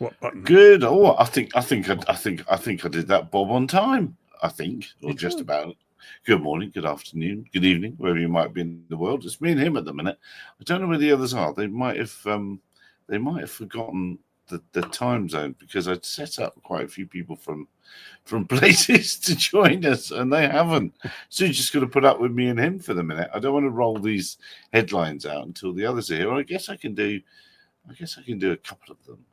What button? Good. Oh, I think I did that bob on time. I think, or just about. Good morning, good afternoon, good evening, wherever you might be in the world. It's me and him at the minute. I don't know where the others are. They might have forgotten the time zone, because I'd set up quite a few people from places to join us, and they haven't. So you're just going to put up with me and him for the minute. I don't want to roll these headlines out until the others are here. I guess I can do a couple of them.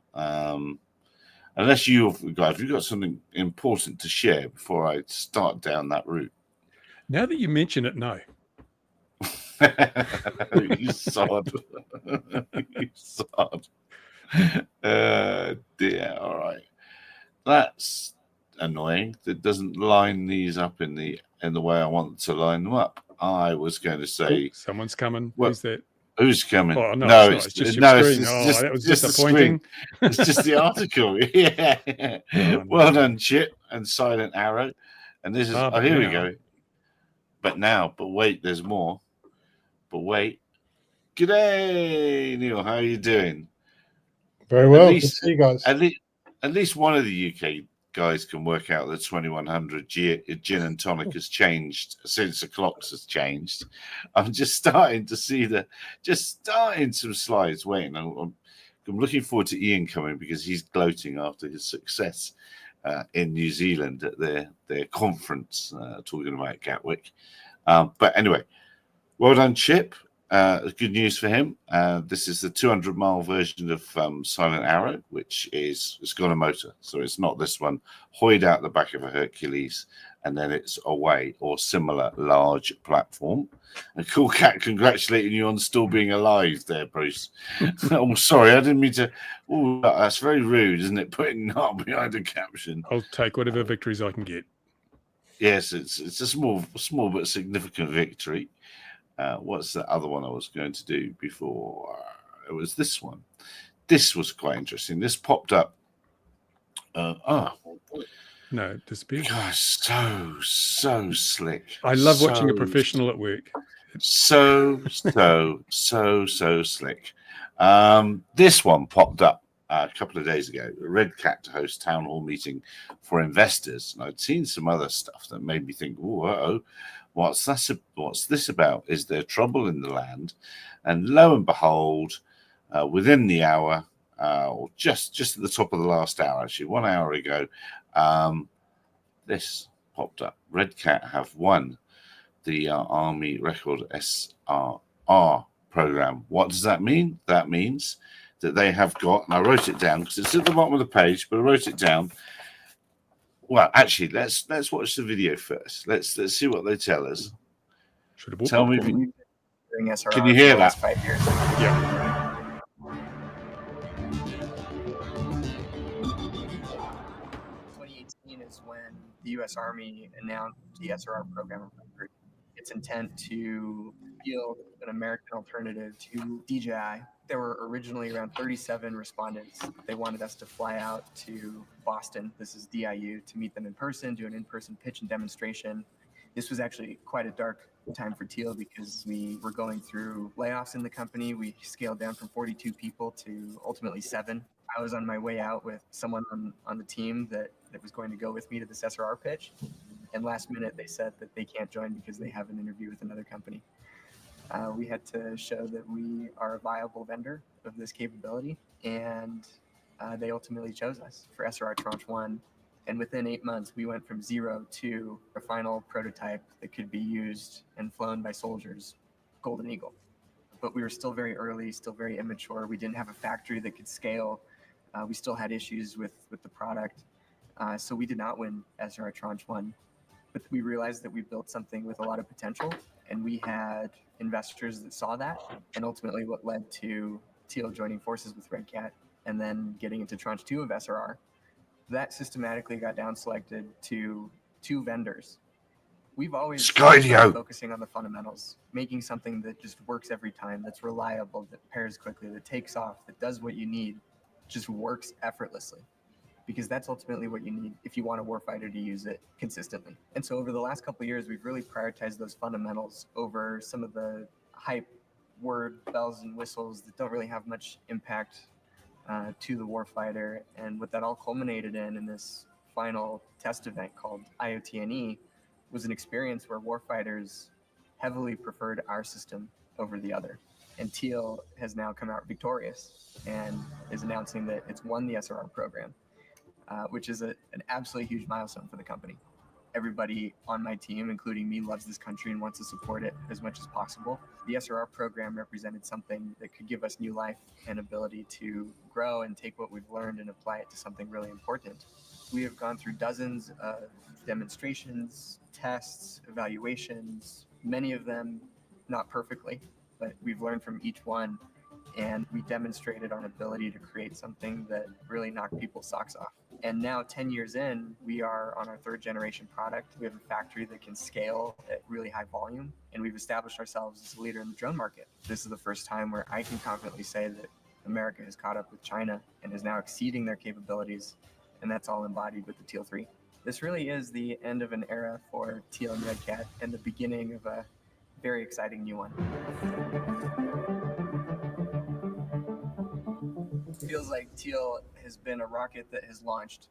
Unless you've got something important to share before I start down that route. Now that you mention it, no. You sod. You sod. Dear. All right. That's annoying. That doesn't line these up in the way I want to line them up. I was going to say, someone's coming. Who's that? Who's coming? Oh, no, it's just your screen. That was just disappointing. It's just the article. Yeah. Oh, well done, Chip and Silent Arrow. And this is here we go. But wait, there's more. But wait. G'day, Neil. How are you doing? Very well. Good to see you guys. At least one of the UK guys can work out that 2100 gin and tonic has changed since the clocks has changed. I'm just starting to see some slides. Waiting. I'm looking forward to Ian coming, because he's gloating after his success in New Zealand at their conference, talking about Gatwick. But anyway, well done, Chip. Good news for him. This is the 200-mile version of Silent Arrow, which it's got a motor, so it's not this one hoyed out the back of a Hercules and then it's away, or similar large platform. And Cool Cat congratulating you on still being alive there, Bruce. Oh, sorry, I didn't mean to. Oh, that's very rude, isn't it? Putting that behind a caption. I'll take whatever victories I can get. Yes, it's a small but significant victory. What's the other one I was going to do before? It was this one. This was quite interesting. This popped up. No, it disappeared. Gosh, so slick. I love watching a professional at work. So slick. This one popped up a couple of days ago. Red Cat to host town hall meeting for investors. And I'd seen some other stuff that made me think, what's this about? Is there trouble in the land? And lo and behold, within the hour, or just at the top of the last hour, actually 1 hour ago, this popped up. Red Cat have won the Army Record SRR program. What does that mean? That means that they have got, and I wrote it down because it's at the bottom of the page, but I wrote it down. Well, actually, let's watch the video first. Let's see what they tell us. Tell me, can you hear that? 5 years. Yeah. 2018 is when the U.S. Army announced the SRR program. Its intent to build an American alternative to DJI. There were originally around 37 respondents. They wanted us to fly out to Boston, this is DIU, to meet them in person, do an in-person pitch and demonstration. This was actually quite a dark time for Teal because we were going through layoffs in the company. We scaled down from 42 people to ultimately 7. I was on my way out with someone on the team that was going to go with me to this SRR pitch. And last minute, they said that they can't join because they have an interview with another company. We had to show that we are a viable vendor of this capability, and they ultimately chose us for SRR Tranche 1. And within 8 months, we went from 0 to a final prototype that could be used and flown by soldiers, Golden Eagle. But we were still very early, still very immature. We didn't have a factory that could scale. We still had issues with the product. So we did not win SRR Tranche 1. But we realized that we built something with a lot of potential, and we had investors that saw that, and ultimately what led to Teal joining forces with Red Cat and then getting into Tranche 2 of SRR. That systematically got down selected to 2 vendors. We've always been focusing on the fundamentals, making something that just works every time, that's reliable, that pairs quickly, that takes off, that does what you need, just works effortlessly. Because that's ultimately what you need if you want a warfighter to use it consistently. And so over the last couple of years, we've really prioritized those fundamentals over some of the hype word bells and whistles that don't really have much impact to the warfighter. And what that all culminated in this final test event called IOT&E was an experience where warfighters heavily preferred our system over the other. And Teal has now come out victorious and is announcing that it's won the SRR program, which is an absolutely huge milestone for the company. Everybody on my team, including me, loves this country and wants to support it as much as possible. The SRR program represented something that could give us new life and ability to grow and take what we've learned and apply it to something really important. We have gone through dozens of demonstrations, tests, evaluations, many of them not perfectly, but we've learned from each one, and we demonstrated our ability to create something that really knocked people's socks off. And now 10 years in, we are on our 3rd generation product. We have a factory that can scale at really high volume, and we've established ourselves as a leader in the drone market. This is the first time where I can confidently say that America has caught up with China and is now exceeding their capabilities, and that's all embodied with the Teal 3. This really is the end of an era for Teal and Red Cat and the beginning of a very exciting new one. It feels like Teal has been a rocket that has launched,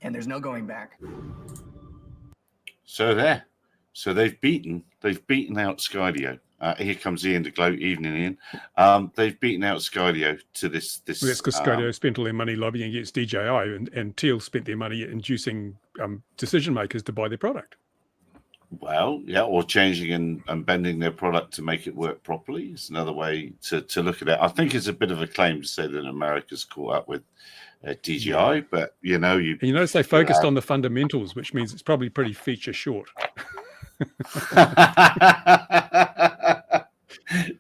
and there's no going back. So they've beaten out Skydio. Here comes Ian DeGloat. Evening, Ian. They've beaten out Skydio to this. Well, that's because Skydio spent all their money lobbying against DJI, and Teal spent their money inducing decision makers to buy their product. Well, yeah, or changing and bending their product to make it work properly. It's another way to look at it. I think it's a bit of a claim to say that America's caught up with DJI, but you notice they focused on the fundamentals, which means it's probably pretty feature short.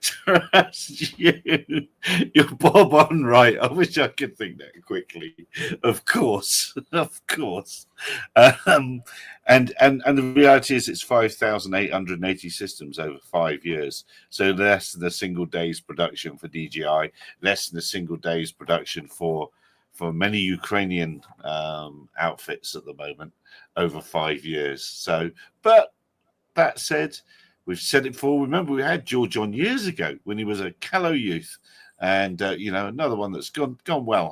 Trust you. You're bob on right. I wish I could think that quickly. Of course. And the reality is it's 5,880 systems over 5 years. So less than a single day's production for DJI, less than a single day's production for many Ukrainian outfits at the moment over 5 years. So, but that said, we've said it before. Remember, we had George on years ago when he was a callow youth, and another one that's gone well,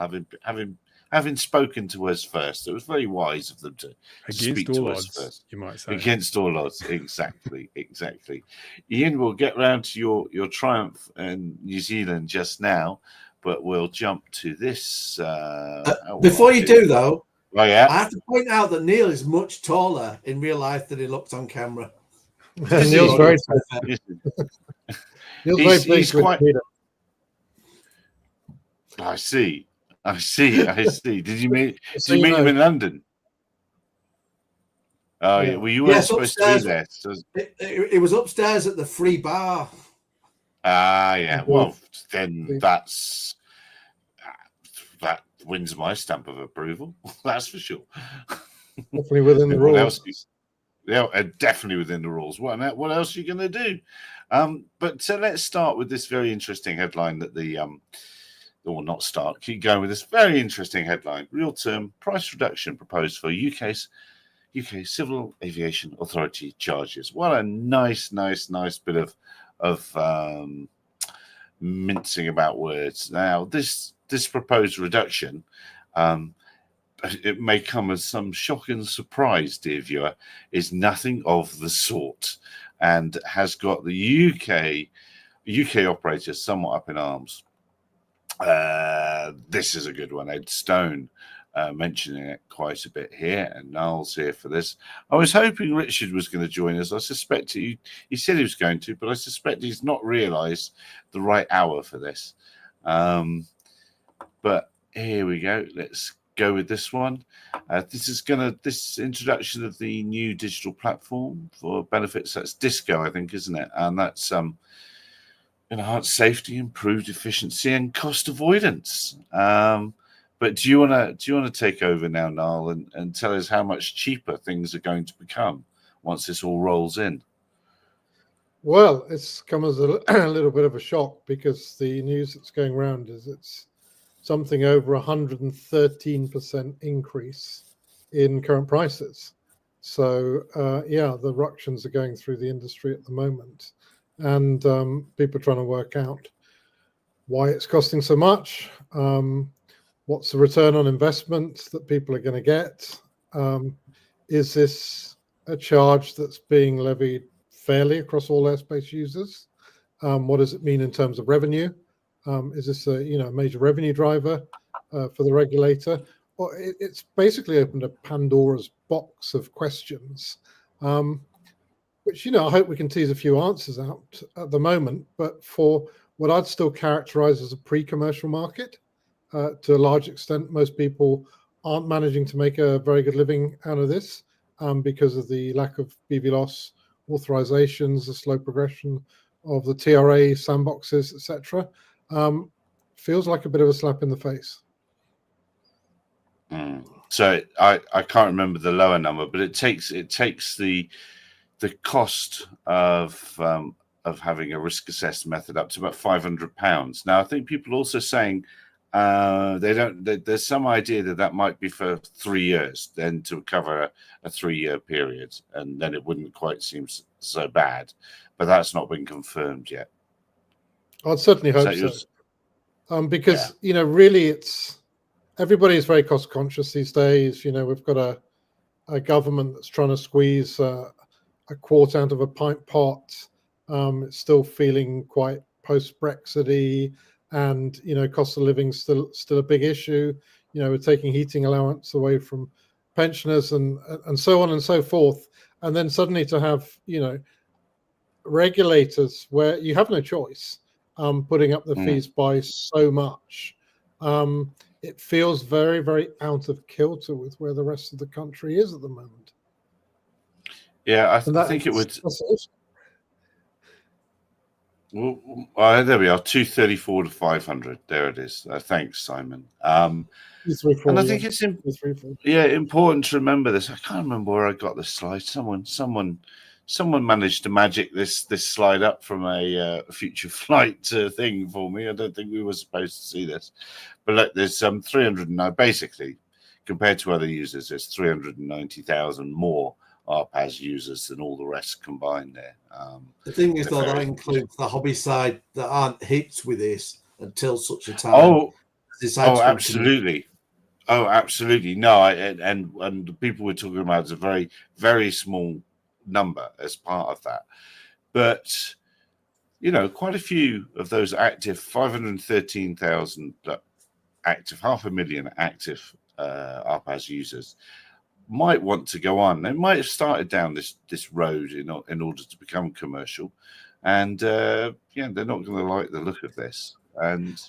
having spoken to us first. It was very wise of them to speak to us first. You might say against all odds. Exactly. Ian, we'll get round to your triumph in New Zealand just now, but we'll jump to this. Before you do, though, oh, yeah. I have to point out that Neil is much taller in real life than he looked on camera. Neil's very He's quite. I see. Did you meet him in London? Oh yeah. Well, you weren't supposed to be there. So... It was upstairs at the free bar. Yeah. Well, then that wins my stamp of approval. That's for sure. Definitely within the rules. Yeah, definitely within the rules. What else are you going to do? But so let's start with this very interesting headline that keep going with this very interesting headline. Real term price reduction proposed for UK Civil Aviation Authority charges. What a nice bit of mincing about words. Now, this proposed reduction, it may come as some shocking surprise, dear viewer, is nothing of the sort, and has got the UK operators somewhat up in arms. This is a good one. Ed Stone mentioning it quite a bit here, and Niall's here for this. I was hoping Richard was going to join us. I suspect he said he was going to, but I suspect he's not realised the right hour for this. But here we go. Let's go with this one. This introduction of the new digital platform for benefits. That's Disco, I think, isn't it? And that's enhanced safety, improved efficiency, and cost avoidance. But do you want to take over now, Niall, and tell us how much cheaper things are going to become once this all rolls in? Well, it's come as a little bit of a shock, because the news that's going around is it's something over 113% increase in current prices. So, the ructions are going through the industry at the moment, and people are trying to work out why it's costing so much, what's the return on investment that people are going to get, is this a charge that's being levied fairly across all airspace users? What does it mean in terms of revenue? Is this a major revenue driver for the regulator? Well, it's basically opened a Pandora's box of questions, which I hope we can tease a few answers out at the moment. But for what I'd still characterize as a pre-commercial market, to a large extent, most people aren't managing to make a very good living out of this because of the lack of BVLOS authorizations, the slow progression of the TRA sandboxes, etc. Feels like a bit of a slap in the face. So I can't remember the lower number, but it takes the cost of having a risk assessed method up to about £500. Now I think people are also saying there's some idea that might be for 3 years, then to cover a 3-year period, and then it wouldn't quite seem so bad, but that's not been confirmed yet. I'd certainly hope so. Because really everybody is very cost conscious these days. We've got a government that's trying to squeeze a quart out of a pint pot. It's still feeling quite post-Brexity, and cost of living still a big issue. We're taking heating allowance away from pensioners and so on and so forth, and then suddenly to have regulators where you have no choice putting up the fees by so much. It feels very, very out of kilter with where the rest of the country is at the moment. Yeah, I think it would. Well, there we are, 234 to 500. There it is. Thanks, Simon. And I think it's important to remember this. I can't remember where I got this slide. Someone managed to magic this slide up from a future flight thing for me. I don't think we were supposed to see this, but look, there's 309. Basically, compared to other users, there's 390,000 more RPAS users than all the rest combined there. The thing is, though, that includes the hobby side that aren't hit with this until such a time. Oh, absolutely. Oh, absolutely. No, and the people we're talking about is a very, very small number as part of that. But, quite a few of those active, 513,000 active, 500,000 active RPAS users might want to go on. They might have started down this road in order to become commercial, and they're not going to like the look of this. And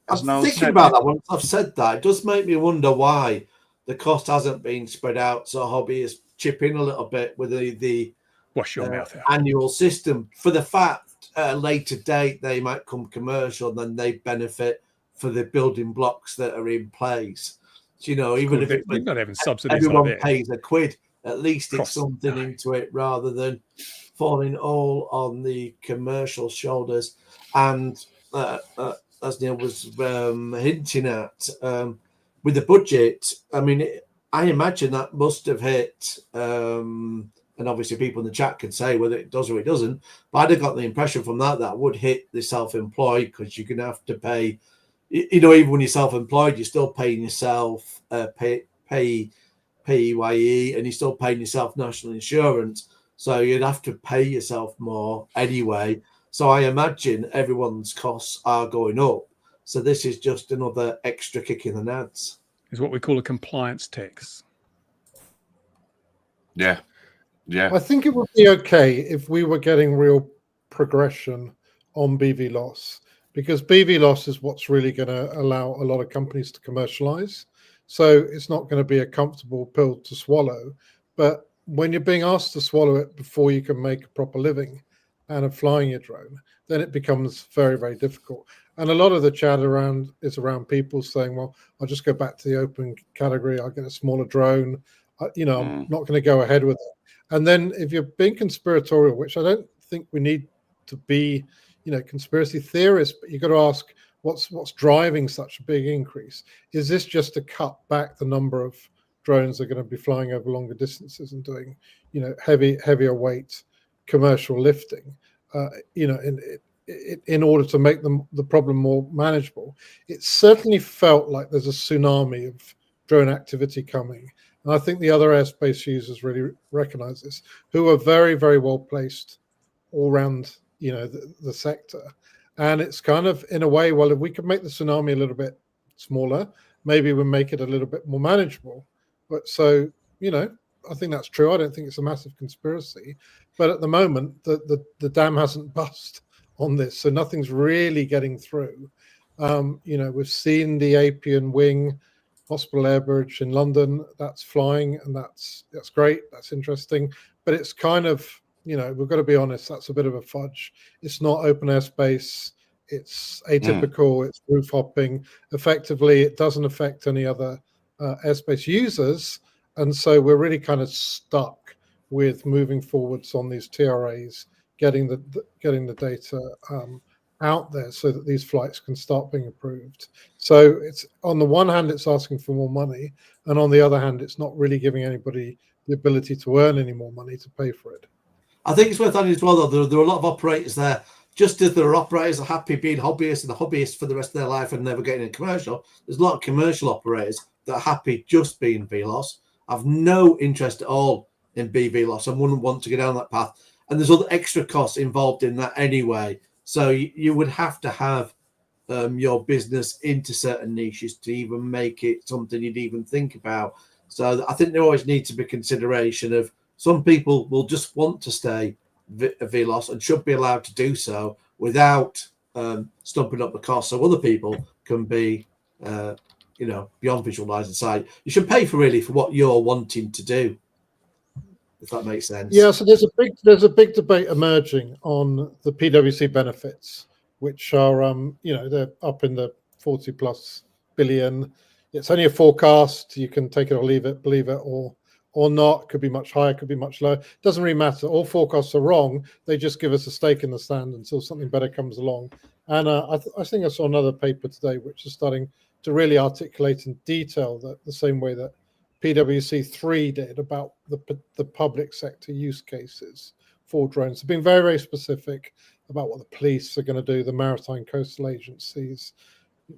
I'm thinking about that. Once I've said that, it does make me wonder why the cost hasn't been spread out so hobbyists chip in a little bit with the wash your mouth out annual system. For the fact later date they might come commercial, then they benefit for the building blocks that are in place. Even if they're not having subsidies, everyone pays a quid, at least it's something into it rather than falling all on the commercial shoulders. And as Neil was hinting at, with the budget, I imagine that must have hit, and obviously people in the chat can say whether it does or it doesn't, but I'd have got the impression from that would hit the self-employed, because you're going to have to pay. Even when you're self-employed, you're still paying yourself PAYE, and you're still paying yourself national insurance. So you'd have to pay yourself more anyway. So I imagine everyone's costs are going up. So this is just another extra kick in the nads. Is what we call a compliance tax. Yeah. I think it would be okay if we were getting real progression on BVLOS. Because BVLOS is what's really going to allow a lot of companies to commercialize. So it's not going to be a comfortable pill to swallow. But when you're being asked to swallow it before you can make a proper living and of flying your drone, then it becomes very, very difficult. And a lot of the chat is around people saying, well, I'll just go back to the open category. I'll get a smaller drone. I'm not going to go ahead with it. And then if you're being conspiratorial, which I don't think we need to be, conspiracy theorists, but you've got to ask what's driving such a big increase. Is this just to cut back the number of drones that are going to be flying over longer distances and doing, heavier weight commercial lifting? in order to make the problem more manageable. It certainly felt like there's a tsunami of drone activity coming. And I think the other airspace users really recognize this, who are very, very well placed all around, the sector. And it's kind of, in a way, well, if we could make the tsunami a little bit smaller, maybe we'll make it a little bit more manageable. But so, I think that's true. I don't think it's a massive conspiracy. But at the moment, the dam hasn't bust on this. So nothing's really getting through. We've seen the Apian Wing Hospital Air Bridge in London. That's flying, and that's great. That's interesting. But it's kind of, we've got to be honest, that's a bit of a fudge. It's not open airspace. It's atypical. It's roof hopping. Effectively, it doesn't affect any other airspace users. And so we're really kind of stuck with moving forwards on these TRAs, getting the data out there so that these flights can start being approved. So it's, on the one hand, it's asking for more money, and on the other hand, it's not really giving anybody the ability to earn any more money to pay for it. I think it's worth adding as well, though, there are a lot of operators there. Just as there are operators that are happy being hobbyists and hobbyists for the rest of their life and never getting in commercial, there's a lot of commercial operators that are happy just being VLOS, have no interest at all in BVLOS and wouldn't want to go down that path. And there's other extra costs involved in that anyway. So you would have to have your business into certain niches to even make it something you'd even think about. So I think there always needs to be consideration of, some people will just want to stay VLOS and should be allowed to do so without stumping up the cost. So other people can be, beyond visualizing sight. You should pay for what you're wanting to do, if that makes sense. Yeah, so there's a big debate emerging on the PwC benefits, which are they're up in the 40+ billion. It's only a forecast. You can take it or leave it, believe it or not. Could be much higher, could be much lower. Doesn't really matter. All forecasts are wrong. They just give us a stake in the sand until something better comes along. And I think I saw another paper today which is starting to really articulate in detail that the same way that PwC 3 did about the public sector use cases for drones. They've been very, very specific about what the police are going to do, the maritime coastal agencies,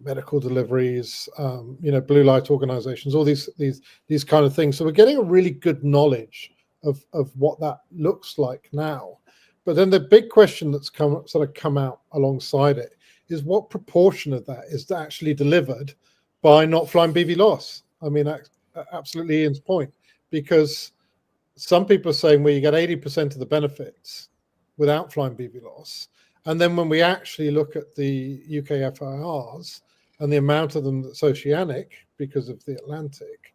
medical deliveries, blue light organizations, all these kind of things. So we're getting a really good knowledge of what that looks like now. But then the big question that's come out alongside it is, what proportion of that is actually delivered by not flying BVLOS? I mean, absolutely Ian's point, because some people are saying, well, you get 80% of the benefits without flying BVLOS. And then when we actually look at the UK FIRs and the amount of them that's oceanic because of the Atlantic,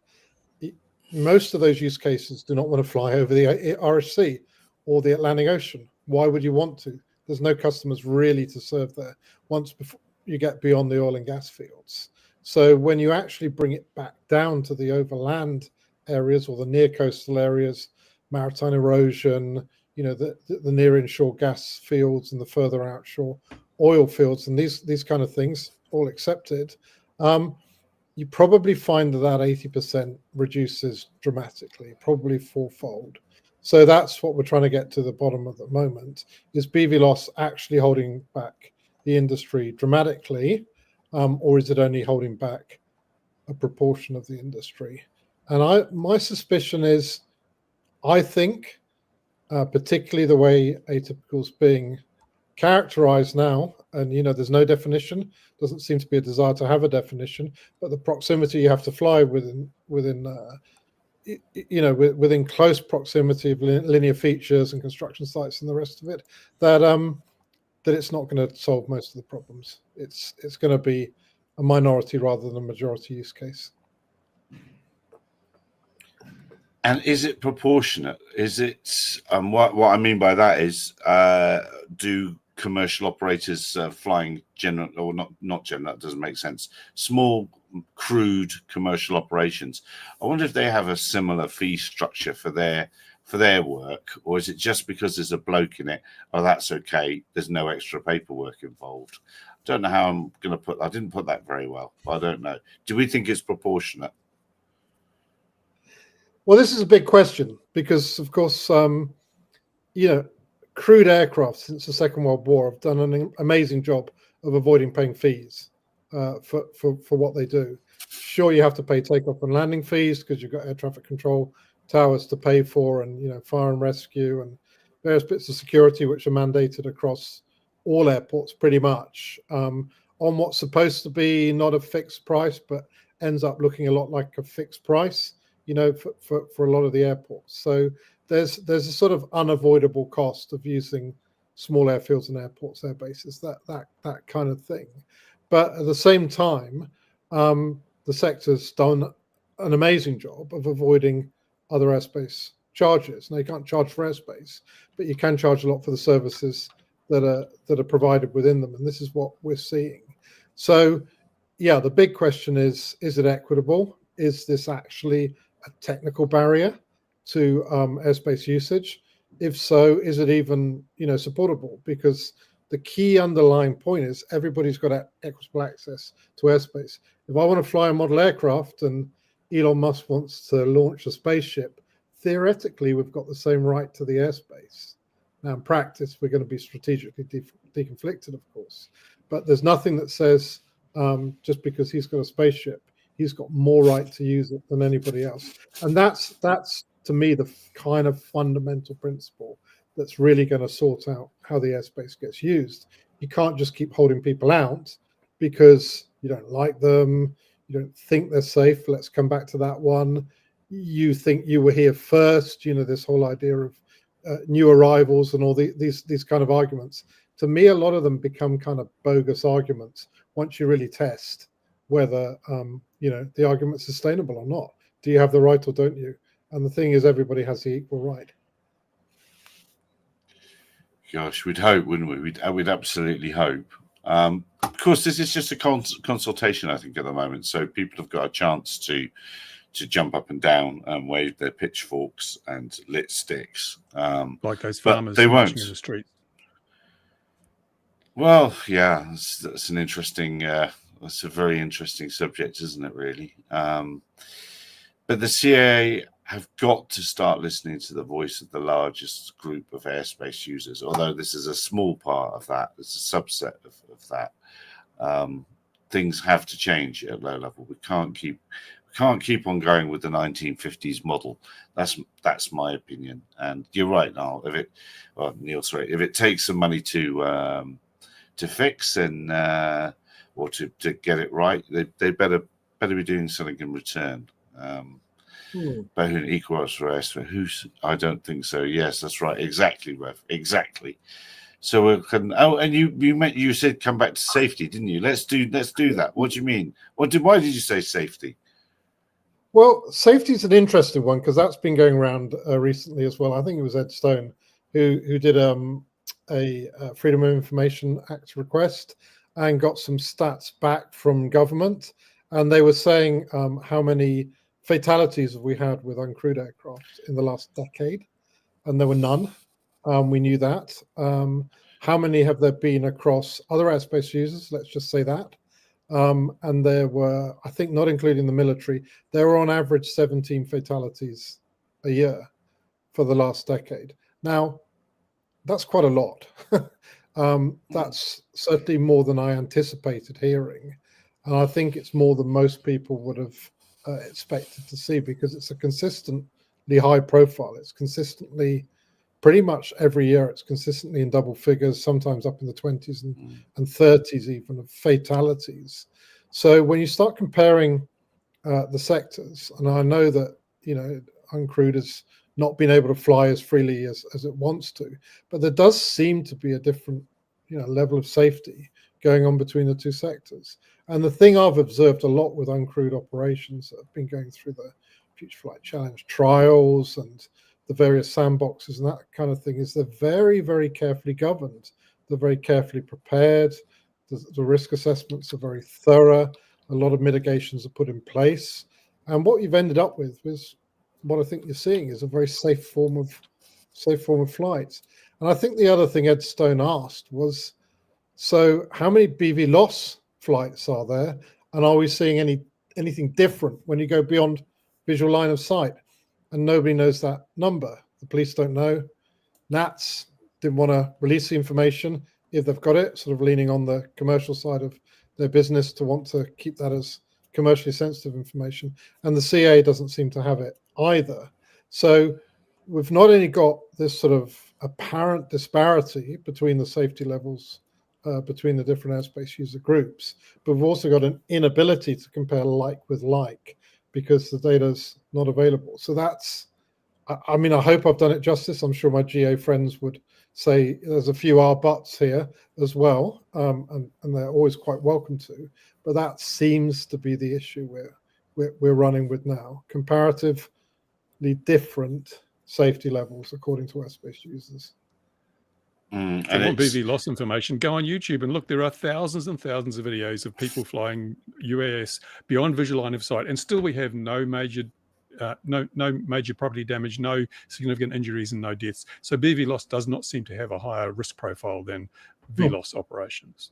most of those use cases do not want to fly over the RSC or the Atlantic Ocean. Why would you want to? There's no customers really to serve there once before you get beyond the oil and gas fields. So when you actually bring it back down to the overland areas or the near coastal areas, maritime erosion, the near inshore gas fields and the further outshore oil fields and these kind of things, all accepted, you probably find that 80% reduces dramatically, probably fourfold. So that's what we're trying to get to the bottom of at the moment. Is BVLOS actually holding back the industry dramatically, or is it only holding back a proportion of the industry? And my suspicion is, I think, particularly the way atypical is being characterized now, and there's no definition, doesn't seem to be a desire to have a definition, but the proximity you have to fly within close proximity of linear features and construction sites and the rest of it, that it's not going to solve most of the problems. It's going to be a minority rather than a majority use case. And is it proportionate? Is it what I mean by that is, do commercial operators flying general or not general, that doesn't make sense, small crude commercial operations, I wonder if they have a similar fee structure for their work, or is it just because there's a bloke in it, oh, that's okay, there's no extra paperwork involved? I don't know how I'm going to put, I didn't put that very well, but I don't know. Do we think it's proportionate? Well, this is a big question because, of course, crewed aircraft since the Second World War have done an amazing job of avoiding paying fees for what they do. Sure, you have to pay takeoff and landing fees because you've got air traffic control towers to pay for, and fire and rescue and various bits of security which are mandated across all airports pretty much on what's supposed to be not a fixed price, but ends up looking a lot like a fixed price, for a lot of the airports. So there's a sort of unavoidable cost of using small airfields and airports, air bases, that kind of thing. But at the same time, the sector's done an amazing job of avoiding other airspace charges. Now, you can't charge for airspace, but you can charge a lot for the services that are provided within them, and this is what we're seeing. So, yeah, the big question is it equitable? Is this actually a technical barrier to airspace usage? If so, is it even supportable? Because the key underlying point is everybody's got equitable access to airspace. If I want to fly a model aircraft and Elon Musk wants to launch a spaceship, theoretically we've got the same right to the airspace. Now, in practice, we're going to be strategically deconflicted, of course, but there's nothing that says just because he's got a spaceship, he's got more right to use it than anybody else. And that's to me the kind of fundamental principle that's really going to sort out how the airspace gets used. You can't just keep holding people out because you don't like them, you don't think they're safe. Let's come back to that one. You think you were here first, this whole idea of new arrivals and all these kind of arguments. To me, a lot of them become kind of bogus arguments once you really test whether the argument's sustainable or not. Do you have the right or don't you? And the thing is, everybody has the equal right. Gosh, we'd hope, wouldn't we? We'd absolutely hope. Of course, this is just a consultation, I think, at the moment. So people have got a chance to jump up and down and wave their pitchforks and lit sticks. Like those but farmers they marching won't. in the streets. Well, yeah, that's an interesting, that's a very interesting subject, isn't it, really? But the CAA have got to start listening to the voice of the largest group of airspace users, although this is a small part of that. It's a subset of that. Things have to change at low level. We can't keep on going with the 1950s model. That's my opinion. And you're right, Neil. If it takes some money to fix and or to get it right, they better be doing something in return. But an equals for airspace? I don't think so. Yes, that's right. Exactly, Rev. Exactly. So we can. Oh, and you said come back to safety, didn't you? Let's do that. What do you mean? Why did you say safety? Well, safety is an interesting one because that's been going around recently as well. I think it was Ed Stone who did a Freedom of Information Act request and got some stats back from government, and they were saying how many fatalities have we had with uncrewed aircraft in the last decade, and there were none. We knew that. How many have there been across other airspace users? Let's just say that. And there were, I think, not including the military, there were on average 17 fatalities a year for the last decade. Now, that's quite a lot. That's certainly more than I anticipated hearing. And I think it's more than most people would have expected to see because it's a consistently high profile. It's consistently, pretty much every year, it's consistently in double figures, sometimes up in the 20s and 30s even of fatalities. So when you start comparing the sectors, and I know that, uncrewed has not been able to fly as freely as it wants to, but there does seem to be a different, level of safety going on between the two sectors. And the thing I've observed a lot with uncrewed operations that have been going through the Future Flight Challenge trials and the various sandboxes and that kind of thing is they're very, very carefully governed. They're very carefully prepared. The risk assessments are very thorough. A lot of mitigations are put in place. And what you've ended up with is what I think you're seeing is a very safe form of flight. And I think the other thing Ed Stone asked was, so how many BV loss flights are there? And are we seeing anything different when you go beyond visual line of sight? And nobody knows that number. The police don't know. NATS didn't want to release the information if they've got it, sort of leaning on the commercial side of their business to want to keep that as commercially sensitive information. And the CA doesn't seem to have it either. So we've not only got this sort of apparent disparity between the safety levels between the different airspace user groups, but we've also got an inability to compare like with like because the data's not available. So that's, I mean, I hope I've done it justice. I'm sure my GA friends would say there's a few R buts here as well, and they're always quite welcome to. But that seems to be the issue we're running with now. Comparatively different safety levels according to airspace users. Mm, If you and want it's, BV loss information, go on YouTube and look. There are thousands and thousands of videos of people flying UAS beyond visual line of sight, and still we have no major property damage, no significant injuries, and no deaths. So BV loss does not seem to have a higher risk profile than VLOS operations.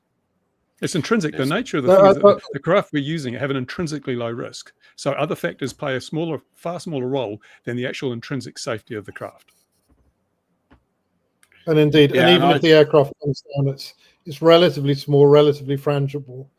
It's intrinsic. The nature of the thing is that the craft we're using have an intrinsically low risk. So other factors play a far smaller role than the actual intrinsic safety of the craft. And indeed, Yeah, and even and if the aircraft comes down, it's relatively small, relatively frangible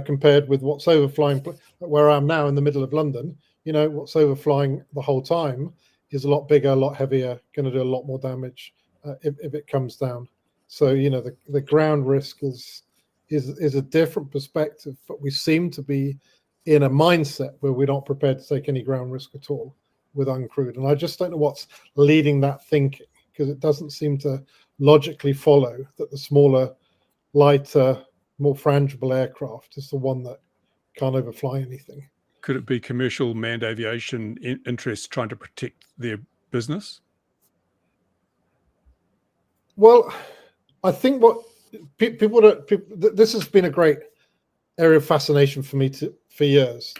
compared with what's overflying where I am now in the middle of London. You know, what's overflying the whole time is a lot bigger, a lot heavier, going to do a lot more damage if it comes down. So, you know, the ground risk is a different perspective, but we seem to be in a mindset where we're not prepared to take any ground risk at all with uncrewed. And I just don't know what's leading that thinking, because it doesn't seem to logically follow that the smaller, lighter, more frangible aircraft is the one that can't overfly anything. Could it be commercial manned aviation interests trying to protect their business? Well, I think what this has been a great area of fascination for me for years.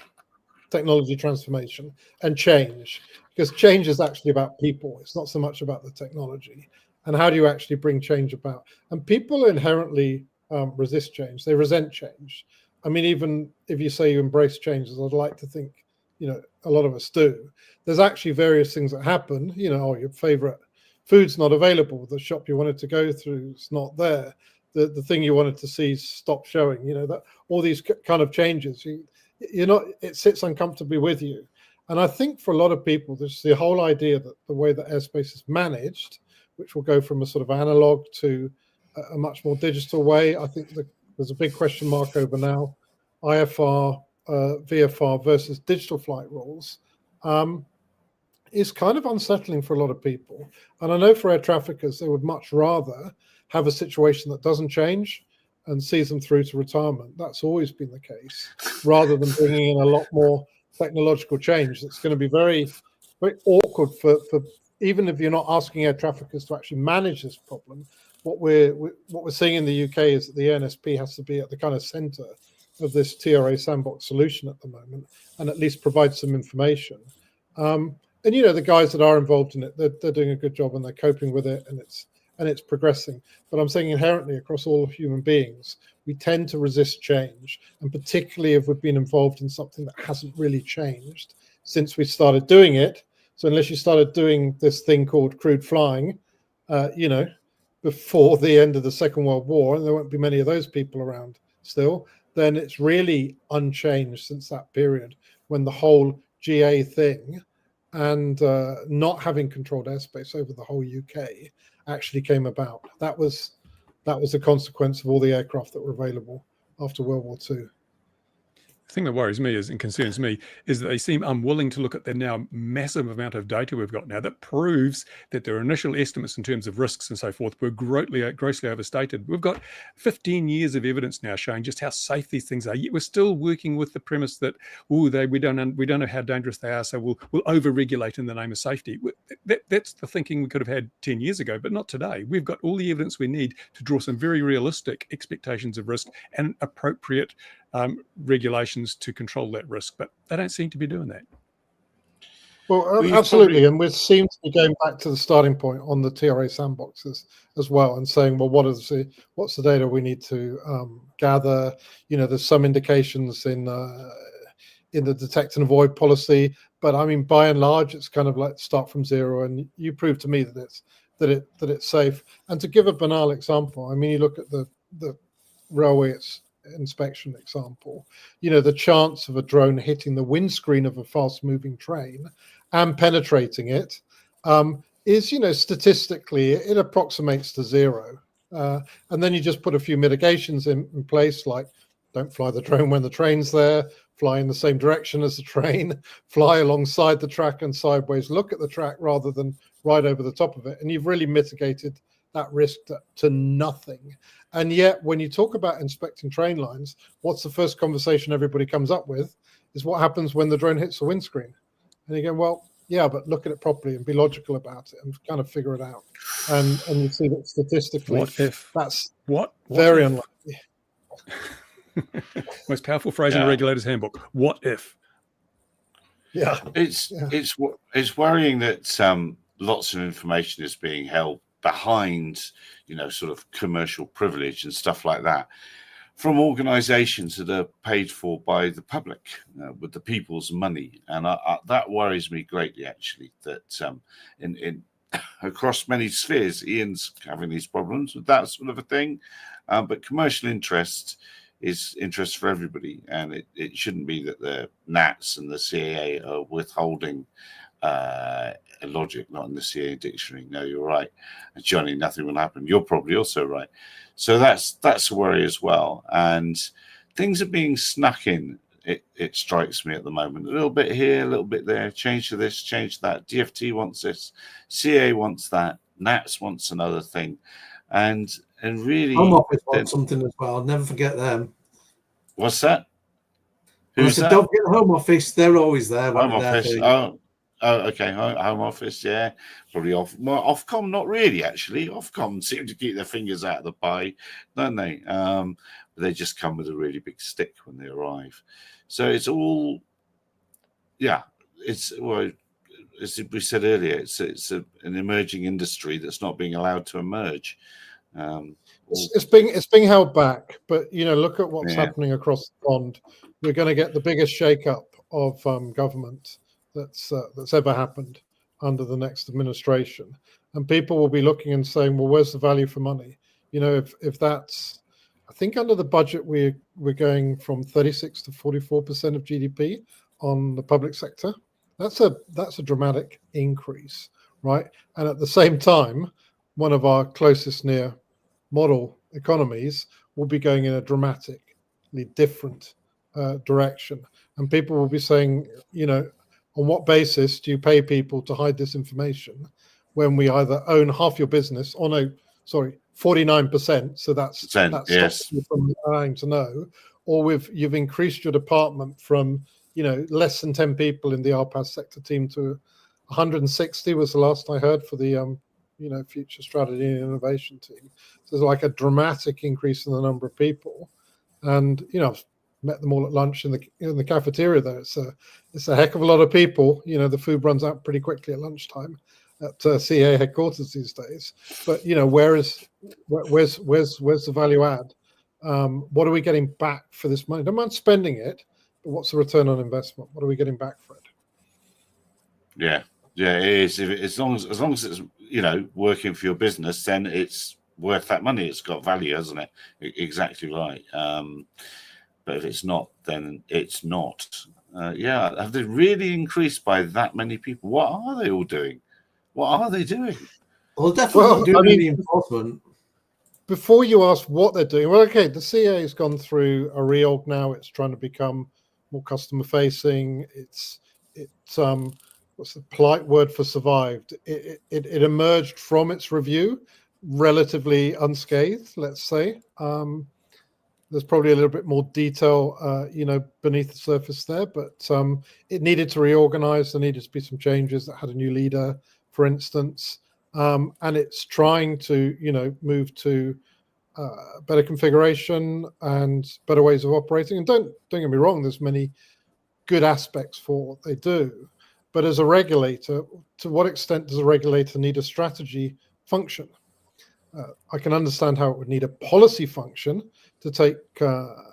Technology transformation and change, because change is actually about people. It's not so much about the technology. And how do you actually bring change about? And people inherently resist change. They resent change. I mean, even if you say you embrace change, as I'd like to think, you know, a lot of us do, there's actually various things that happen. You know, your favorite food's not available. The shop you wanted to go through is not there. The thing you wanted to see stopped showing. You know, that all these kind of changes. You're not, it sits uncomfortably with you. And I think for a lot of people, there's the whole idea that the way that airspace is managed, which will go from a sort of analog to a much more digital way. I think there's a big question mark over now, IFR, VFR versus digital flight rules, is kind of unsettling for a lot of people. And I know for air traffickers, they would much rather have a situation that doesn't change and sees them through to retirement. That's always been the case, rather than bringing in a lot more technological change. That's going to be very, very awkward for even if you're not asking air traffickers to actually manage this problem. What we're seeing in the UK is that the ANSP has to be at the kind of center of this TRA sandbox solution at the moment, and at least provide some information. And you know, the guys that are involved in it, they're doing a good job and they're coping with it, and it's progressing. But I'm saying inherently across all human beings, we tend to resist change, and particularly if we've been involved in something that hasn't really changed since we started doing it. So unless you started doing this thing called crewed flying, you know, before the end of the Second World War, and there won't be many of those people around still, then it's really unchanged since that period when the whole GA thing and not having controlled airspace over the whole UK actually came about. That was a consequence of all the aircraft that were available after World War II. The thing that worries me and concerns me is that they seem unwilling to look at the now massive amount of data we've got now that proves that their initial estimates in terms of risks and so forth were grossly overstated. We've got 15 years of evidence now showing just how safe these things are. Yet we're still working with the premise that we don't know how dangerous they are, so we'll over-regulate in the name of safety. That's the thinking we could have had 10 years ago, but not today. We've got all the evidence we need to draw some very realistic expectations of risk and appropriate regulations to control that risk, but they don't seem to be doing that. Well, absolutely, and we seem to be going back to the starting point on the TRA sandboxes as well, and saying, well, what's the data we need to gather? You know, there's some indications in the detect and avoid policy, but I mean, by and large, it's kind of like start from zero. And you proved to me that it's that it's safe. And to give a banal example, I mean, you look at the railway inspection example, the chance of a drone hitting the windscreen of a fast moving train and penetrating it is, statistically, it approximates to zero. And then you just put a few mitigations in place, like don't fly the drone when the train's there, fly in the same direction as the train, fly alongside the track and sideways, look at the track rather than right over the top of it. And you've really mitigated that risk to nothing. And yet, when you talk about inspecting train lines, what's the first conversation everybody comes up with is what happens when the drone hits the windscreen. And you go, well, yeah, but look at it properly and be logical about it and kind of figure it out. And you see that statistically, that's very unlikely. Most powerful phrase in the regulator's handbook. What if? Yeah, it's worrying that lots of information is being held behind, sort of commercial privilege and stuff like that, from organisations that are paid for by the public with the people's money, and that worries me greatly. Actually, that in across many spheres, Ian's having these problems with that sort of a thing, but commercial interest is interest for everybody, and it shouldn't be that the NATS and the CAA are withholding logic, not in the CAA dictionary. No, you're right, and Johnny, nothing will happen. You're probably also right. So that's a worry as well, and things are being snuck in. It strikes me at the moment, a little bit here, a little bit there, change to this, change to that. DFT wants this, CA wants that, NATS wants another thing, and really, Home Office wants something as well. I'll never forget them. What's that? Who's that? Don't forget the Home Office. They're always there. Home Office. Oh, okay. Home Office, yeah. Probably Ofcom, not really, actually. Ofcom seem to keep their fingers out of the pie, don't they? But they just come with a really big stick when they arrive. So it's all, as we said earlier, it's an emerging industry that's not being allowed to emerge. It's being held back, but look at what's happening across the pond. We're going to get the biggest shake-up of government that's ever happened under the next administration, and people will be looking and saying, well, where's the value for money? If that's, I think under the budget we're going from 36 to 44% of GDP on the public sector. That's a dramatic increase, right? And at the same time, one of our closest near model economies will be going in a dramatically different direction, and people will be saying, on what basis do you pay people to hide this information when we either own half your business, 49%, so that stops you from allowing to know, or you've increased your department from less than 10 people in the RPAS sector team to 160 was the last I heard for the future strategy and innovation team. So there's like a dramatic increase in the number of people, and I've met them all at lunch in the cafeteria there. It's a heck of a lot of people. The food runs out pretty quickly at lunchtime at CA headquarters these days. But where's the value add? What are we getting back for this money? Don't mind spending it, but what's the return on investment? What are we getting back for it? Yeah, it is. As long as it's working for your business, then it's worth that money. It's got value, hasn't it? Exactly right. But if it's not, then it's not. Have they really increased by that many people? What are they all doing? What are they doing? Well, definitely doing the enforcement. Before you ask what they're doing, well, okay, the CA has gone through a reorg now. It's trying to become more customer facing. It's what's the polite word for survived? It emerged from its review relatively unscathed, let's say. There's probably a little bit more detail, beneath the surface there, but it needed to reorganize. There needed to be some changes. That had a new leader, for instance, and it's trying to, move to better configuration and better ways of operating. And don't get me wrong, there's many good aspects for what they do, but as a regulator, to what extent does a regulator need a strategy function? I can understand how it would need a policy function to take, the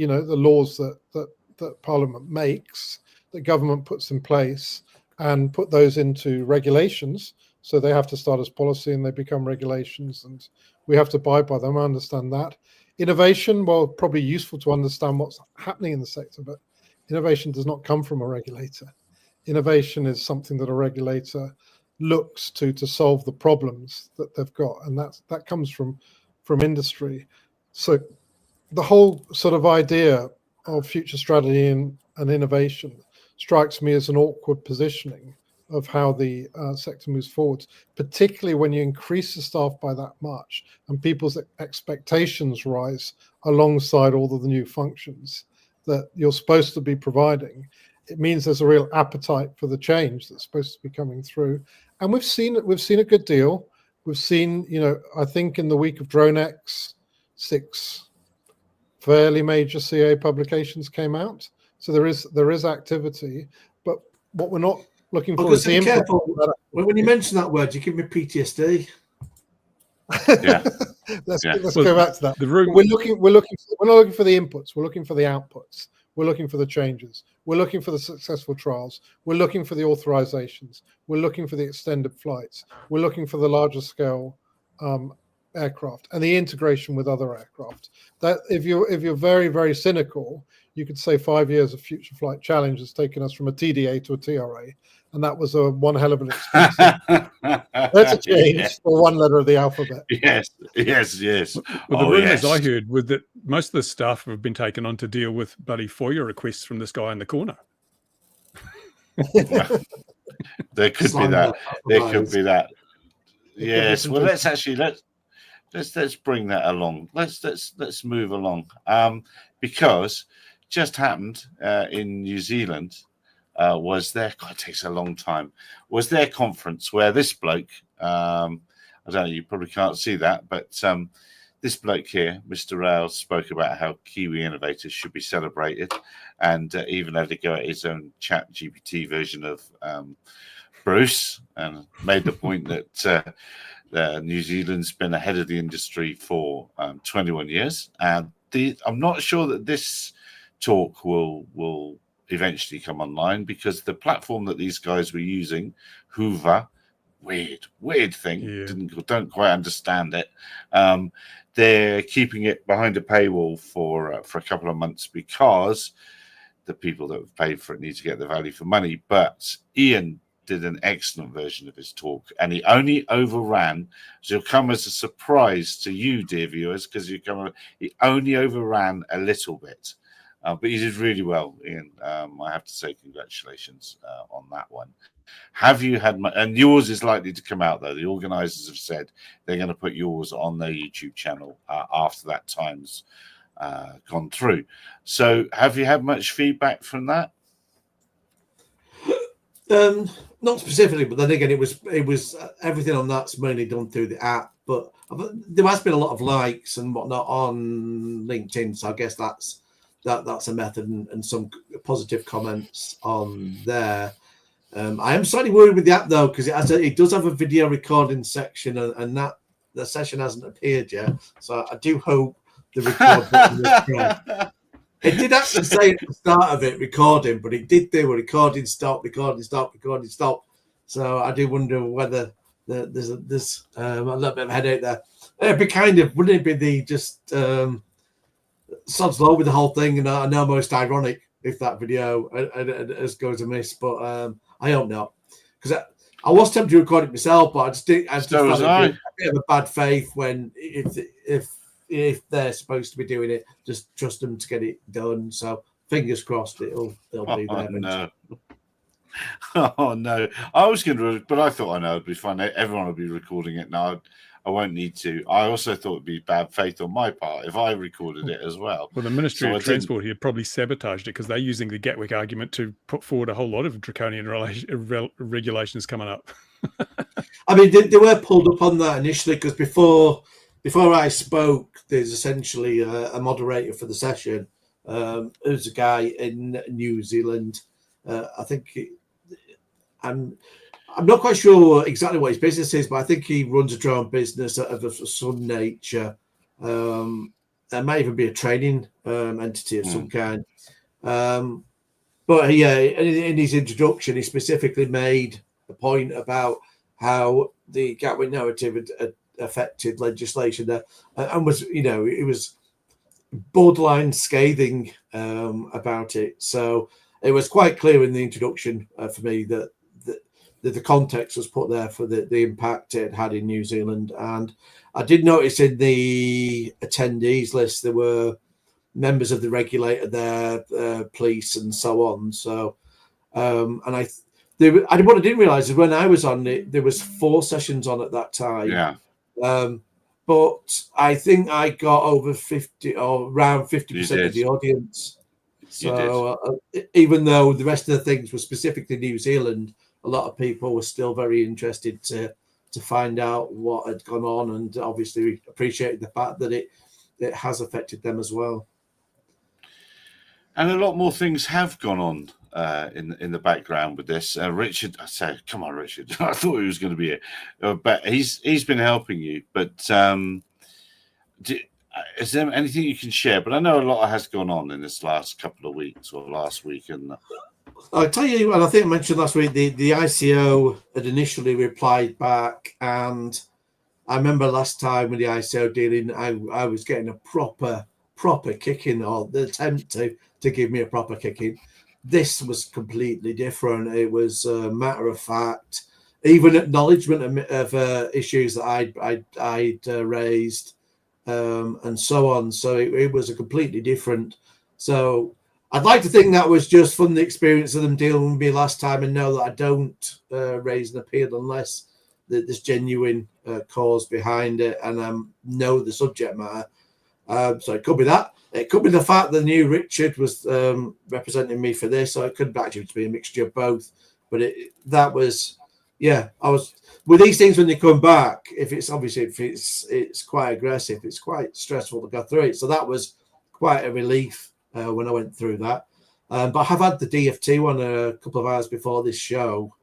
laws that Parliament makes, that government puts in place, and put those into regulations So they have to start as policy and they become regulations, and we have to abide by them. I understand that. Innovation, well, probably useful to understand what's happening in the sector, but innovation does not come from a regulator. Innovation is something that a regulator looks to solve the problems that they've got, and that comes from industry. So the whole sort of idea of future strategy and innovation strikes me as an awkward positioning of how the sector moves forward, particularly when you increase the staff by that much and people's expectations rise alongside all of the new functions that you're supposed to be providing. It means there's a real appetite for the change that's supposed to be coming through. And we've seen a good deal. We've seen, I think in the week of DroneX, 6 fairly major CA publications came out. So there is activity, but what we're not looking for is the be input. careful. When you mention that word, you give me PTSD. Yeah. Let's Well, go back to that. The room, We're not looking for the inputs. We're looking for the outputs. We're looking for the changes. We're looking for the successful trials. We're looking for the authorizations. We're looking for the extended flights. We're looking for the larger scale aircraft and the integration with other aircraft. That if you're very, very cynical, you could say 5 years of Future Flight Challenge has taken us from a TDA to a TRA, and that was one hell of an expensive. That's a change Yeah. for one letter of the alphabet. Yes. well, the Oh, rumors yes. I heard were that most of the staff have been taken on to deal with bloody FOIA requests from this guy in the corner. There could be Slime that. There could lines. be that. be Yes. some Well, good- let's bring that along. Let's move along. Because just happened in New Zealand was their, God, it takes a long time, was their conference where this bloke, I don't know, you probably can't see that, but this bloke here, Mr. Rowles, spoke about how Kiwi innovators should be celebrated, and even had to go at his own chat GPT version of Bruce, and made the point that New Zealand's been ahead of the industry for 21 years. And I'm not sure that this talk will eventually come online, because the platform that these guys were using, Hoover, weird thing, Yeah. don't quite understand it. They're keeping it behind a paywall for a couple of months because the people that have paid for it need to get the value for money. But Ian did an excellent version of his talk, and he only overran, so it'll come as a surprise to you, dear viewers, because he only overran a little bit, but he did really well, Ian. I have to say congratulations on that one. Have you had and yours is likely to come out, though. The organizers have said they're going to put yours on their YouTube channel after that time's gone through. So have you had much feedback from that? Not specifically, but then again, it was everything on that's mainly done through the app. But there has been a lot of likes and whatnot on LinkedIn, so I guess that's a method, and some positive comments on there. I am slightly worried with the app though, because it does have a video recording section, and that the session hasn't appeared yet. So I do hope the record button is pressed. It did actually say at the start of it recording, but it did do a recording stop. So I do wonder whether there's a little bit of a headache there. It'd be wouldn't it be just sods low with the whole thing, and I know most ironic if that video goes amiss, but I hope not, because I was tempted to record it myself, but I just felt a bit of a bad faith when if they're supposed to be doing it, just trust them to get it done. So fingers crossed they'll be there. No. Oh no! I was going to, but I thought I know it'd be fun. Everyone will be recording it now. I won't need to. I also thought it'd be bad faith on my part if I recorded it as well. Well, the Ministry of Transport here probably sabotaged it because they're using the Gatwick argument to put forward a whole lot of draconian regulations coming up. I mean, they were pulled up on that initially, because before I spoke, there's essentially a moderator for the session. There's a guy in New Zealand. I think I'm not quite sure exactly what his business is, but I think he runs a drone business of some nature. There may even be a training entity of some kind. But yeah, in his introduction, he specifically made a point about how the Gatwick narrative had affected legislation there, and was, it was borderline scathing about it. So it was quite clear in the introduction for me that the context was put there for the impact it had in New Zealand. And I did notice in the attendees list there were members of the regulator there, police and so on. So and what I didn't realize is when I was on it, there was 4 sessions on at that time. Yeah. But I think I got over 50 or around 50% of the audience. So even though the rest of the things were specifically New Zealand, a lot of people were still very interested to find out what had gone on, and obviously appreciated the fact that it has affected them as well. And a lot more things have gone on in the background with this. Richard, I say, come on, Richard. I thought he was going to be here, but he's been helping you. But is there anything you can share? But I know a lot has gone on in this last couple of weeks or last week. And I'll tell you, and I think I mentioned last week, the ICO had initially replied back, and I remember last time with the ICO dealing, I was getting a proper kicking, or the attempt to give me a proper kicking. This was completely different. It was matter of fact, even acknowledgement of issues that I'd raised, and so on. So it was a completely different. So I'd like to think that was just from the experience of them dealing with me last time, and know that I don't raise an appeal unless there's genuine cause behind it, and know the subject matter. So it could be that. It could be the fact that the new Richard was representing me for this, so it could actually be a mixture of both. But I was with these things when they come back. If it's quite aggressive, it's quite stressful to go through it. So that was quite a relief when I went through that. But I have had the DFT one a couple of hours before this show.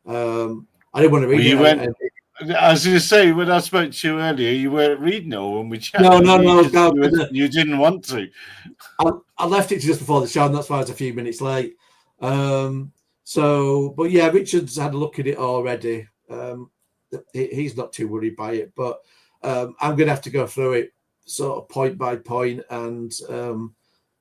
I didn't want to read it. I was going to say, when I spoke to you earlier, you weren't reading it all when we chatted. No. You didn't want to. I left it just before the show, and that's why I was a few minutes late. But yeah, Richard's had a look at it already. He's not too worried by it, but I'm going to have to go through it sort of point by point, and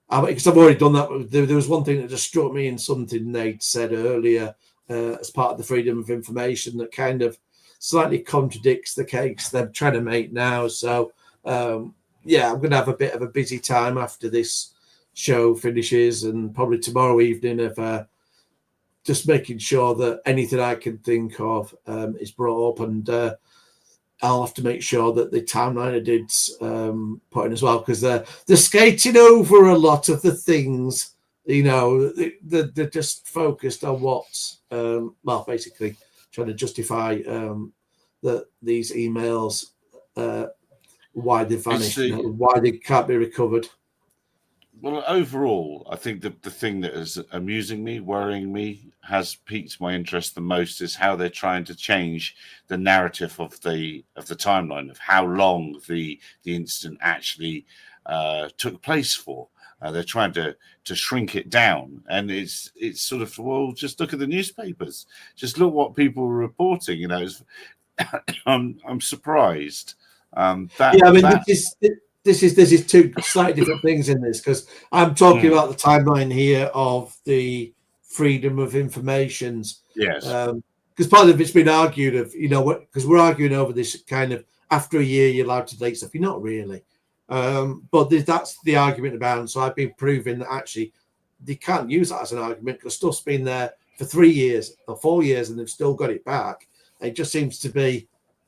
because I've already done that. There was one thing that just struck me in something they'd said earlier as part of the freedom of information that kind of slightly contradicts the case they're trying to make now. So I'm going to have a bit of a busy time after this show finishes, and probably tomorrow evening of just making sure that anything I can think of is brought up, and I'll have to make sure that the timeline I did put in as well, because they're skating over a lot of the things. They're just focused on what's basically trying to justify that these emails, why they vanished, why they can't be recovered. Well, overall, I think the thing that is amusing me, worrying me, has piqued my interest the most is how they're trying to change the narrative of the timeline of how long the incident actually took place for. They're trying to shrink it down, and it's sort of, well, just look at the newspapers, just look what people were reporting. I'm surprised. This is two slightly different things in this, because I'm talking about the timeline here of the freedom of informations. Yes. Because part of it's been argued of, because we're arguing over this kind of after a year you're allowed to delete stuff. You're not really. But that's the argument about. So I've been proving that actually they can't use that as an argument, because stuff's been there for 3 years or 4 years and they've still got it back. It just seems to be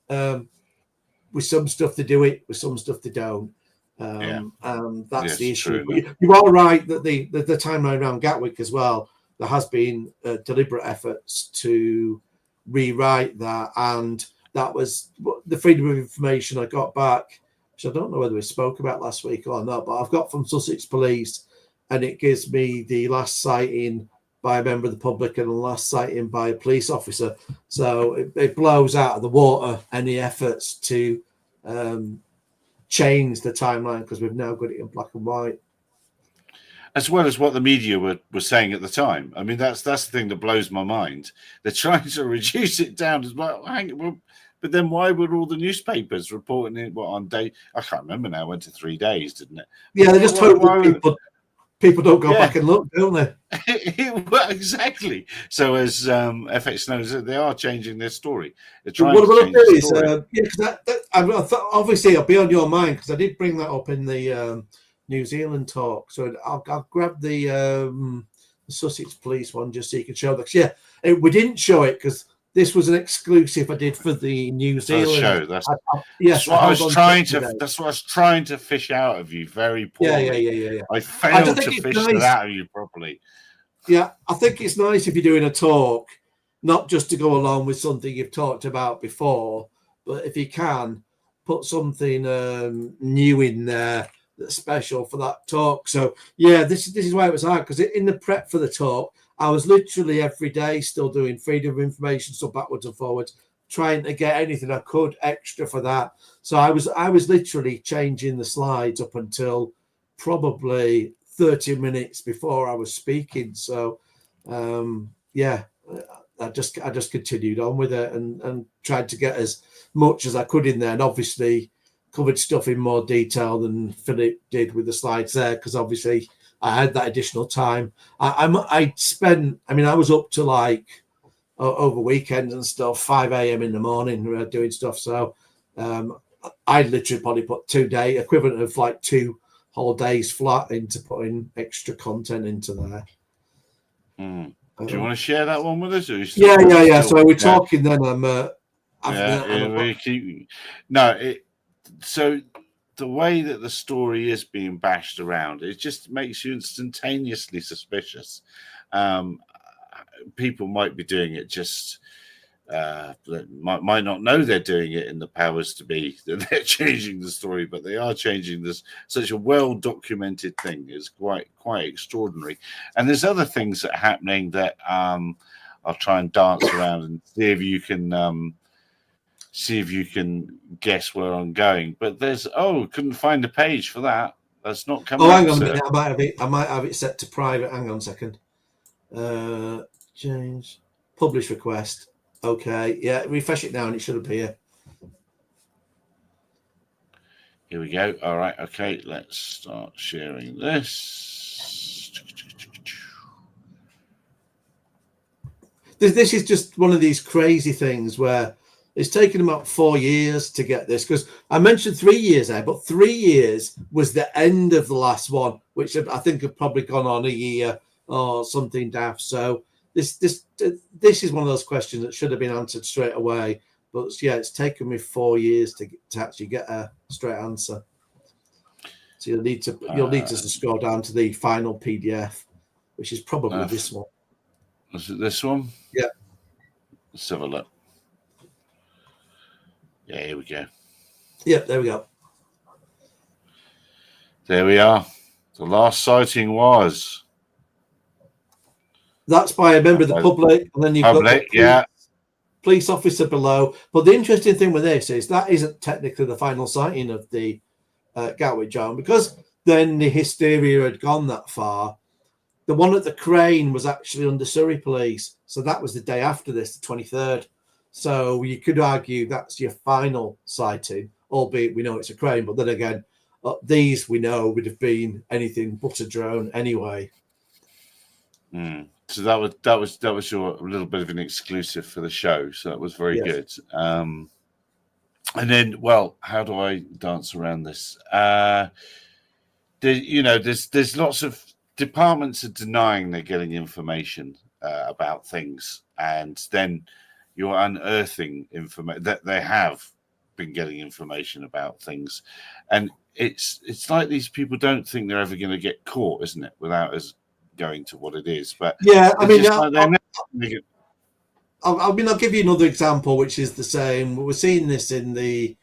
with some stuff they do it, with some stuff they don't. And that's the issue. But you are right that the timeline around Gatwick as well, there has been deliberate efforts to rewrite that, and that was the freedom of information I got back, which I don't know whether we spoke about last week or not, but I've got from Sussex Police, and it gives me the last sighting by a member of the public and the last sighting by a police officer. So it blows out of the water any efforts to change the timeline, because we've now got it in black and white. as well as what the media were saying at the time. I mean, that's the thing that blows my mind. They're trying to reduce it down as well. But then why were all the newspapers reporting it on day? I can't remember now. It went to 3 days, didn't it? Yeah, they just hope that people don't go back and look, don't they? Well, exactly. So as FX knows, they are changing their story. They're What trying to I'll change do the is, story. because obviously it'll be on your mind because I did bring that up in the New Zealand talk. So I'll grab the Sussex Police one just so you can show that. Yeah, we didn't show it because this was an exclusive I did for the New Zealand show. That's yes. what I was trying to. That's what I was trying to fish out of you. Very poorly. Yeah. I failed to it's fish nice. that out of you properly. Yeah, I think it's nice if you're doing a talk, not just to go along with something you've talked about before, but if you can put something new in there that's special for that talk. So yeah, this is why it was hard because in the prep for the talk, I was literally every day still doing freedom of information stuff backwards and forwards, trying to get anything I could extra for that. So I was literally changing the slides up until probably 30 minutes before I was speaking. So yeah, I just continued on with it and tried to get as much as I could in there, and obviously covered stuff in more detail than Philip did with the slides there because obviously I had that additional time. I was up to like over weekends and stuff, 5 a.m. in the morning doing stuff. So I literally probably put 2 day equivalent of like 2 whole days flat into putting extra content into there. Do you want to share that one with us? Or Yeah. So we're talking then. So the way that the story is being bashed around, it just makes you instantaneously suspicious. People might be doing it just might not know they're doing it in the powers to be, that they're changing the story, but they are changing this. Such a well-documented thing is quite extraordinary. And there's other things that are happening that I'll try and dance around and see if you can guess where I'm going. But there's couldn't find a page for that. That's not coming. Hang on a minute. I might have it set to private. Hang on a second. Change publish request. Okay, yeah, refresh it now and it should appear. Here we go. All right, okay, let's start sharing this. This is just one of these crazy things where it's taken about 4 years to get this, because I mentioned 3 years there, but 3 years was the end of the last one, which I think had probably gone on a year or something daft. So this is one of those questions that should have been answered straight away. But yeah, it's taken me 4 years to actually get a straight answer. So you'll need to scroll down to the final PDF, which is probably this one. Is it this one? Yeah. Let's have a look. Yeah, here we go. Yep, there we go. There we are. The last sighting was. That's by a member of the public, and then you've got the police officer below. But the interesting thing with this is that isn't technically the final sighting of the Gatwick John, because then the hysteria had gone that far. The one at the crane was actually under Surrey Police, so that was the day after this, the 23rd. So you could argue that's your final sighting, albeit we know it's a crane. But then again, these we know would have been anything but a drone anyway. So that was your little bit of an exclusive for the show. So that was very good. And then, well, how do I dance around this? There's lots of departments are denying they're getting information about things, and then you're unearthing information that they have been getting information about things, and it's like these people don't think they're ever going to get caught, isn't it? Without us going to what it is, but yeah, I mean, I'll give you another example, which is the same. We're seeing this in the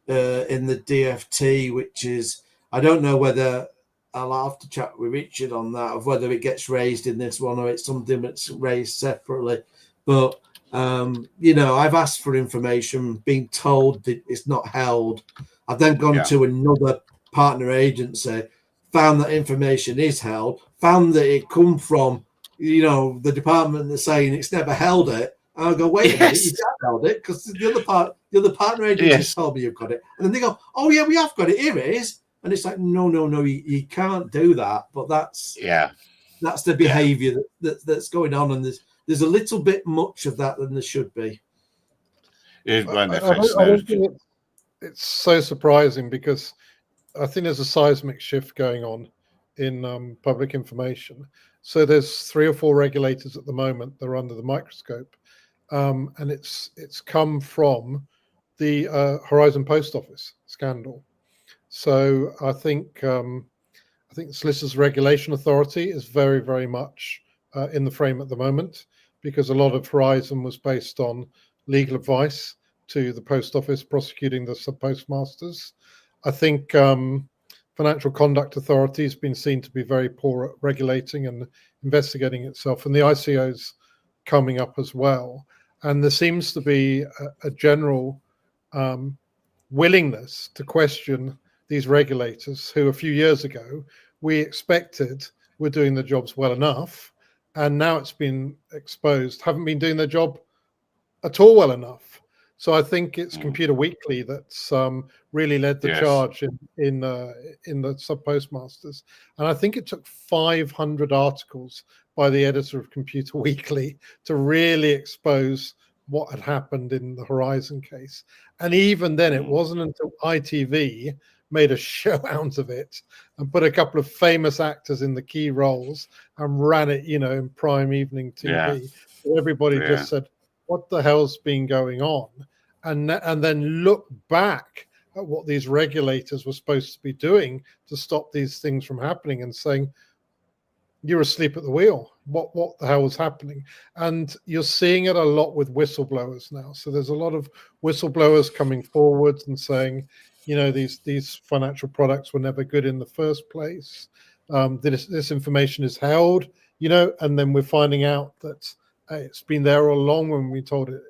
DFT, which is, I don't know whether I'll have to chat with Richard on that, of whether it gets raised in this one or it's something that's raised separately. But I've asked for information, being told that it's not held. I've then gone to another partner agency, found that information is held, found that it come from, the department that's saying it's never held it. And I'll go, wait a minute, Yes. you have held it because the other partner agencies Yes. told me you've got it. And then they go, oh yeah, we have got it. Here it is. And it's like, no, you can't do that. But that's the behaviour that's going on, and there's a little bit much of that than there should be. I don't think it's so surprising, because I think there's a seismic shift going on in public information. So there's 3 or 4 regulators at the moment that are under the microscope, and it's come from the Horizon Post Office scandal. So I think the Solicitors Regulation Authority is very, very much in the frame at the moment, because a lot of Horizon was based on legal advice to the Post Office prosecuting the sub-postmasters. I think Financial Conduct Authority has been seen to be very poor at regulating and investigating itself, and the ICO's coming up as well. And there seems to be a general willingness to question these regulators who a few years ago we expected were doing their jobs well enough, and now it's been exposed haven't been doing their job at all well enough. So I think it's Computer Weekly that's really led the charge in the sub-postmasters. And I think it took 500 articles by the editor of Computer Weekly to really expose what had happened in the Horizon case. And even then, it wasn't until ITV made a show out of it and put a couple of famous actors in the key roles and ran it, in prime evening TV. So everybody just said, what the hell's been going on? And then look back at what these regulators were supposed to be doing to stop these things from happening, and saying, you're asleep at the wheel. What the hell was happening? And you're seeing it a lot with whistleblowers now. So there's a lot of whistleblowers coming forward and saying, these financial products were never good in the first place. This information is held, and then we're finding out that it's been there all along when we told it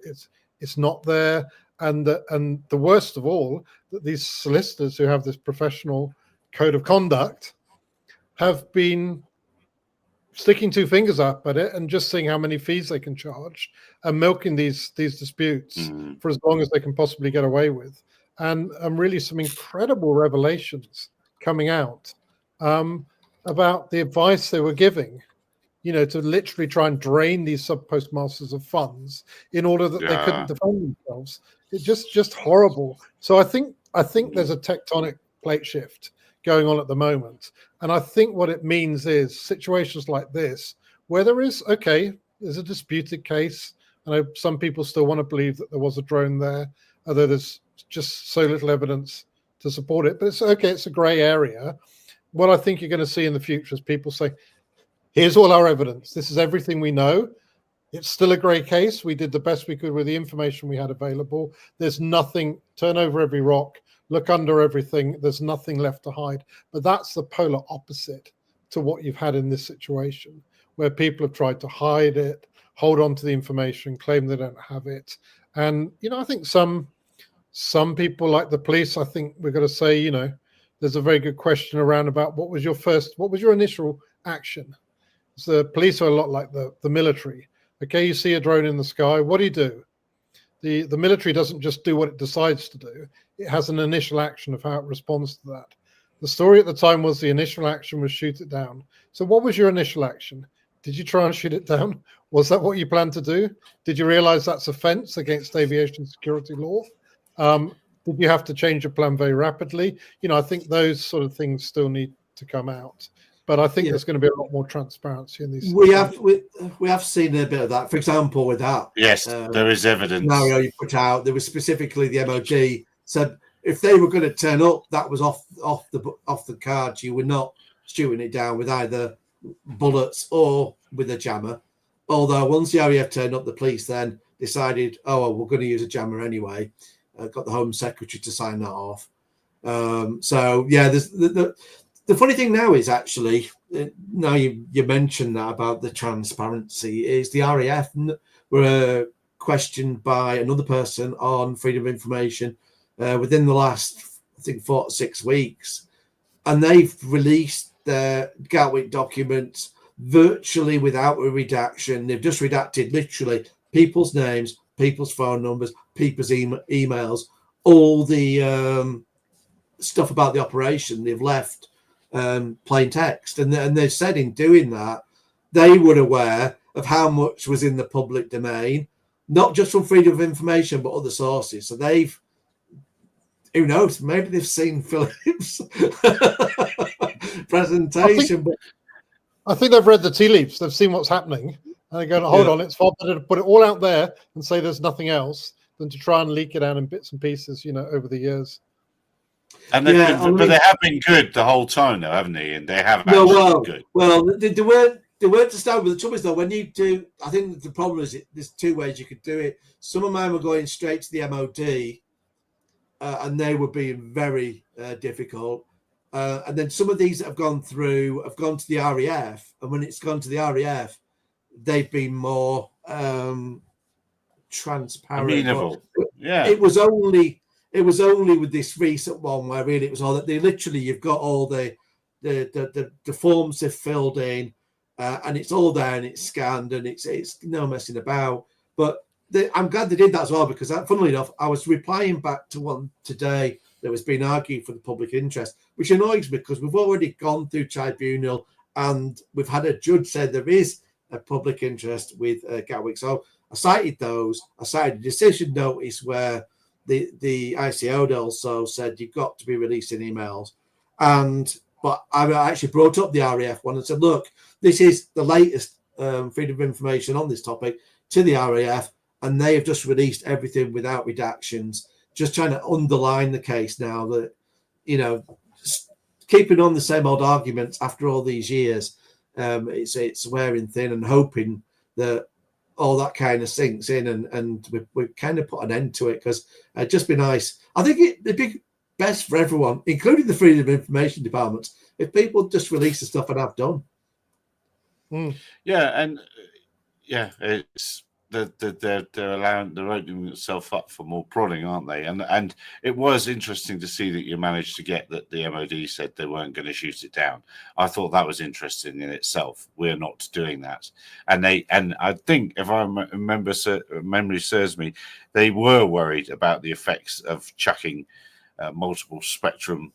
it's not there. And the worst of all, that these solicitors who have this professional code of conduct have been sticking 2 fingers up at it and just seeing how many fees they can charge and milking these disputes for as long as they can possibly get away with. And really some incredible revelations coming out about the advice they were giving, to literally try and drain these sub-postmasters of funds in order that they couldn't defend themselves. It's just horrible. So I think there's a tectonic plate shift going on at the moment. And I think what it means is situations like this, where there's a disputed case. I know some people still want to believe that there was a drone there, although there's just so little evidence to support it. But it's a grey area. What I think you're going to see in the future is people say, here's all our evidence. This is everything we know. It's still a grey case. We did the best we could with the information we had available. There's nothing, turn over every rock, look under everything. There's nothing left to hide. But that's the polar opposite to what you've had in this situation, where people have tried to hide it, hold on to the information, claim they don't have it. And, I think some people like the police, I think we've got to say, there's a very good question around about what was your initial action? So the police are a lot like the military. Okay, you see a drone in the sky, what do? The military doesn't just do what it decides to do. It has an initial action of how it responds to that. The story at the time was the initial action was shoot it down. So what was your initial action? Did you try and shoot it down? Was that what you planned to do? Did you realize that's offense against aviation security law? Did you have to change your plan very rapidly? I think those sort of things still need to come out. But I think there's going to be a lot more transparency in these. We have seen a bit of that. For example, with that, there is evidence. Scenario you put out, there was specifically the MOD said if they were going to turn up, that was off the cards. You were not shooting it down with either bullets or with a jammer. Although once the RAF turned up, the police then decided, we're going to use a jammer anyway. Got the Home Secretary to sign that off. There's the funny thing now is actually, now you mentioned that about the transparency, is the RAF were questioned by another person on freedom of information within the last, I think, 4 to 6 weeks. And they've released their Gatwick documents virtually without a redaction. They've just redacted literally people's names, people's phone numbers, people's emails, all the stuff about the operation. They've left plain text, and they've said in doing that they were aware of how much was in the public domain, not just from freedom of information but other sources. So they've, who knows, maybe they've seen Philip's presentation. I think they've read the tea leaves. They've seen what's happening, and they're going, hold on, it's far better to put it all out there and say there's nothing else than to try and leak it out in bits and pieces, over the years. And but they have been good the whole time, though, haven't they? And they have been good. Well, they weren't to start with. The trouble is, though, when you do, I think the problem is there's two ways you could do it. Some of mine were going straight to the MOD, and they were being very difficult. And then some of these that have gone to the RAF, and when it's gone to the RAF, they've been more transparent. Amenable. Yeah. It was only with this recent one where really it was all that they literally, you've got all the forms they've filled in, and it's all there and it's scanned and it's no messing about. But I'm glad they did that as well, because funnily enough, I was replying back to one today that was being argued for the public interest, which annoys me because we've already gone through tribunal and we've had a judge say there is a public interest with Gatwick. So I cited those. I cited a decision notice where the ICO also said you've got to be releasing emails. But I actually brought up the RAF one and said, look, this is the latest freedom of information on this topic to the RAF, and they have just released everything without redactions, just trying to underline the case now that, keeping on the same old arguments after all these years, it's wearing thin, and hoping that all that kind of sinks in and we kind of put an end to it, because it'd just be nice. I think it'd be best for everyone, including the freedom of information departments, if people just release the stuff and have done. Yeah, and it's they're opening themselves up for more prodding, aren't they? And it was interesting to see that you managed to get that the MOD said they weren't going to shoot it down. I thought that was interesting in itself. We're not doing that, and I think, if I remember, memory serves me, they were worried about the effects of chucking multiple spectrum,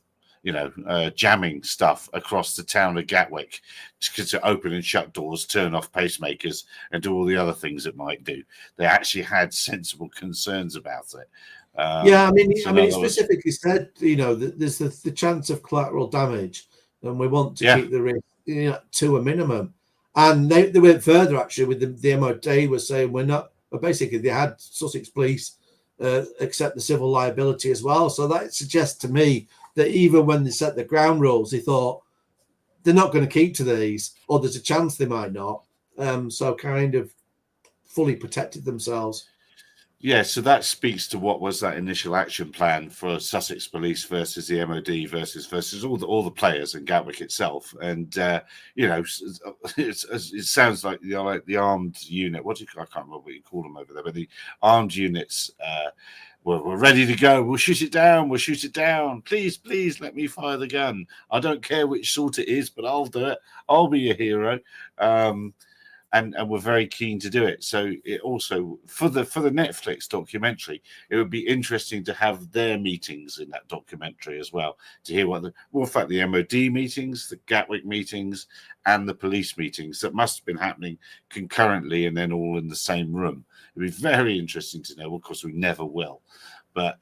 jamming stuff across the town of Gatwick to open and shut doors, turn off pacemakers, and do all the other things it might do. They actually had sensible concerns about it. It specifically said, that there's the chance of collateral damage, and we want to keep the risk to a minimum. And they went further, actually, with the MOD was saying we're not. But basically, they had Sussex Police accept the civil liability as well. So that suggests to me that even when they set the ground rules, they thought they're not going to keep to these, or there's a chance they might not. So kind of fully protected themselves. Yeah, so that speaks to what was that initial action plan for Sussex Police versus the MOD versus all the players in Gatwick itself. And it sounds like the armed unit. I can't remember what you call them over there, but the armed units we're ready to go. We'll shoot it down. We'll shoot it down. Please let me fire the gun. I don't care which sort it is, but I'll do it. I'll be a hero. And we're very keen to do it. So it also, for the Netflix documentary, it would be interesting to have their meetings in that documentary as well, to hear the MOD meetings, the Gatwick meetings, and the police meetings that must have been happening concurrently and then all in the same room. It'd be very interesting to know. Of course, we never will, but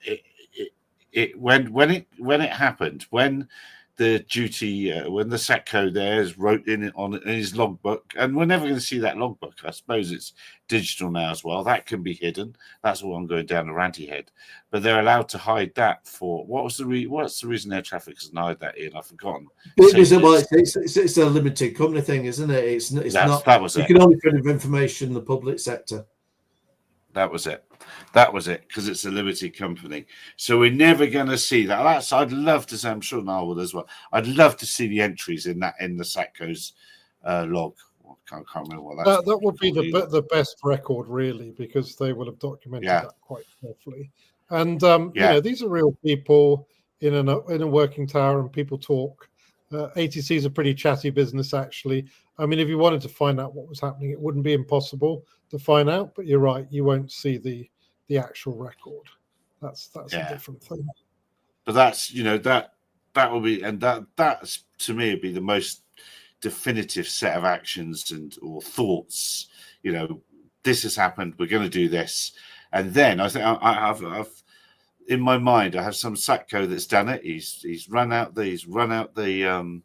when it happened, when the duty, when the SATCO there wrote in his logbook, and we're never going to see that logbook. I suppose it's digital now as well. That can be hidden. That's all I'm going down a ranty head. But they're allowed to hide that for what's the reason air traffic doesn't hide that in? I've forgotten. It's a limited company thing, isn't it? It's not. That was it. You can only put information in the public sector. That was it, because it's a limited company. So we're never going to see that. I'd love to say, I'm sure Niall would as well. I'd love to see the entries in the SATCO's log. I can't remember what that would be the best record, really, because they will have documented that quite carefully. And these are real people in a working tower, and people talk. ATC is a pretty chatty business, actually. I mean, if you wanted to find out what was happening, it wouldn't be impossible to find out. But you're right, you won't see the actual record. That's Yeah. a different thing. But that's that will be, and that's to me would be the most definitive set of actions or thoughts. This has happened. We're going to do this, and then I think I've in my mind I have some Satco that's done it. He's run out the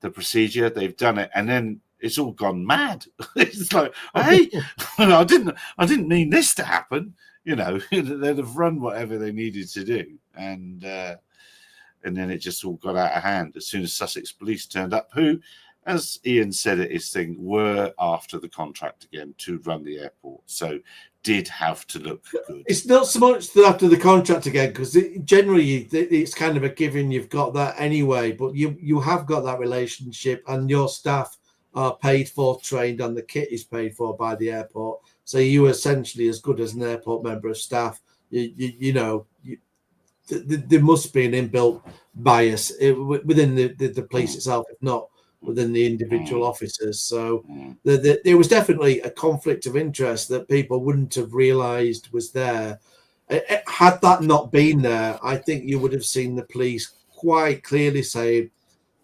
procedure. They've done it, and then it's all gone mad. It's like, hey, I didn't mean this to happen. They'd have run whatever they needed to do, and then it just all got out of hand as soon as Sussex Police turned up, who, as Ian said at his thing, were after the contract again to run the airport. So did have to look good. It's not so much after the contract again, because generally it's kind of a given. You've got that anyway, but you have got that relationship, and your staff are paid for, trained, and the kit is paid for by the airport. So you essentially as good as an airport member of staff. There must be an inbuilt bias within the police itself, if not within the individual officers. So there was definitely a conflict of interest that people wouldn't have realised was there. Had that not been there, I think you would have seen the police quite clearly saying,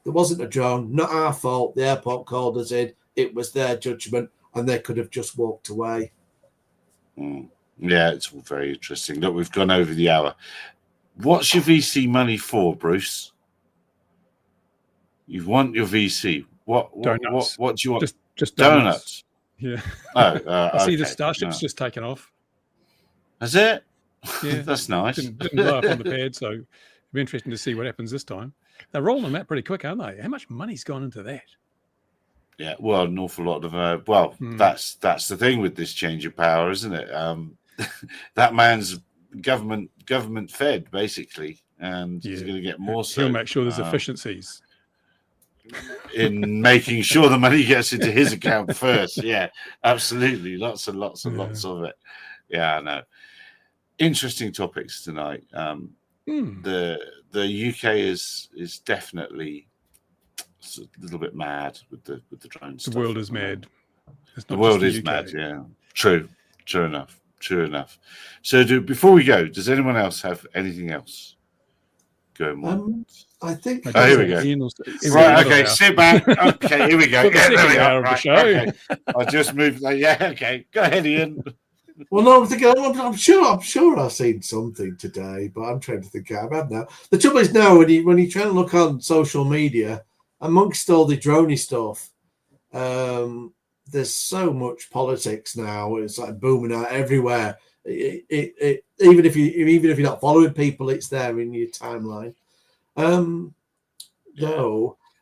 there wasn't a drone, not our fault, the airport called us in, it was their judgment, and they could have just walked away. Yeah, it's all very interesting. Look, we've gone over the hour. What's your VC money for, Bruce? You want your VC. What do you want? Just donuts. Yeah. I see the Starship's just taken off. Has it? Yeah. That's nice. Didn't blow up on the pad, so it'll be interesting to see what happens this time. They're rolling them out pretty quick, aren't they? How much money's gone into that? Yeah, well, an awful lot of that's the thing with this change of power, isn't it? That man's government fed basically, and he's going to get more. He'll make sure there's efficiencies in making sure the money gets into his account first. Yeah, absolutely, lots and lots and lots of it. Yeah, I know. Interesting topics tonight. The UK is definitely a little bit mad with the drone stuff. The world is mad. The world is mad. Yeah, true enough. So, before we go, does anyone else have anything else going on? I think. Here we go. Right. Okay. Sit back. Okay. Here we go. Yeah, there we are. Right, okay. I just moved. Yeah. Okay. Go ahead, Ian. Well, no, I'm thinking. I'm sure I've seen something today, but I'm trying to think out of now. The trouble is now when you try and look on social media, amongst all the droney stuff, there's so much politics now. It's like booming out everywhere. Even if you're not following people, it's there in your timeline. No.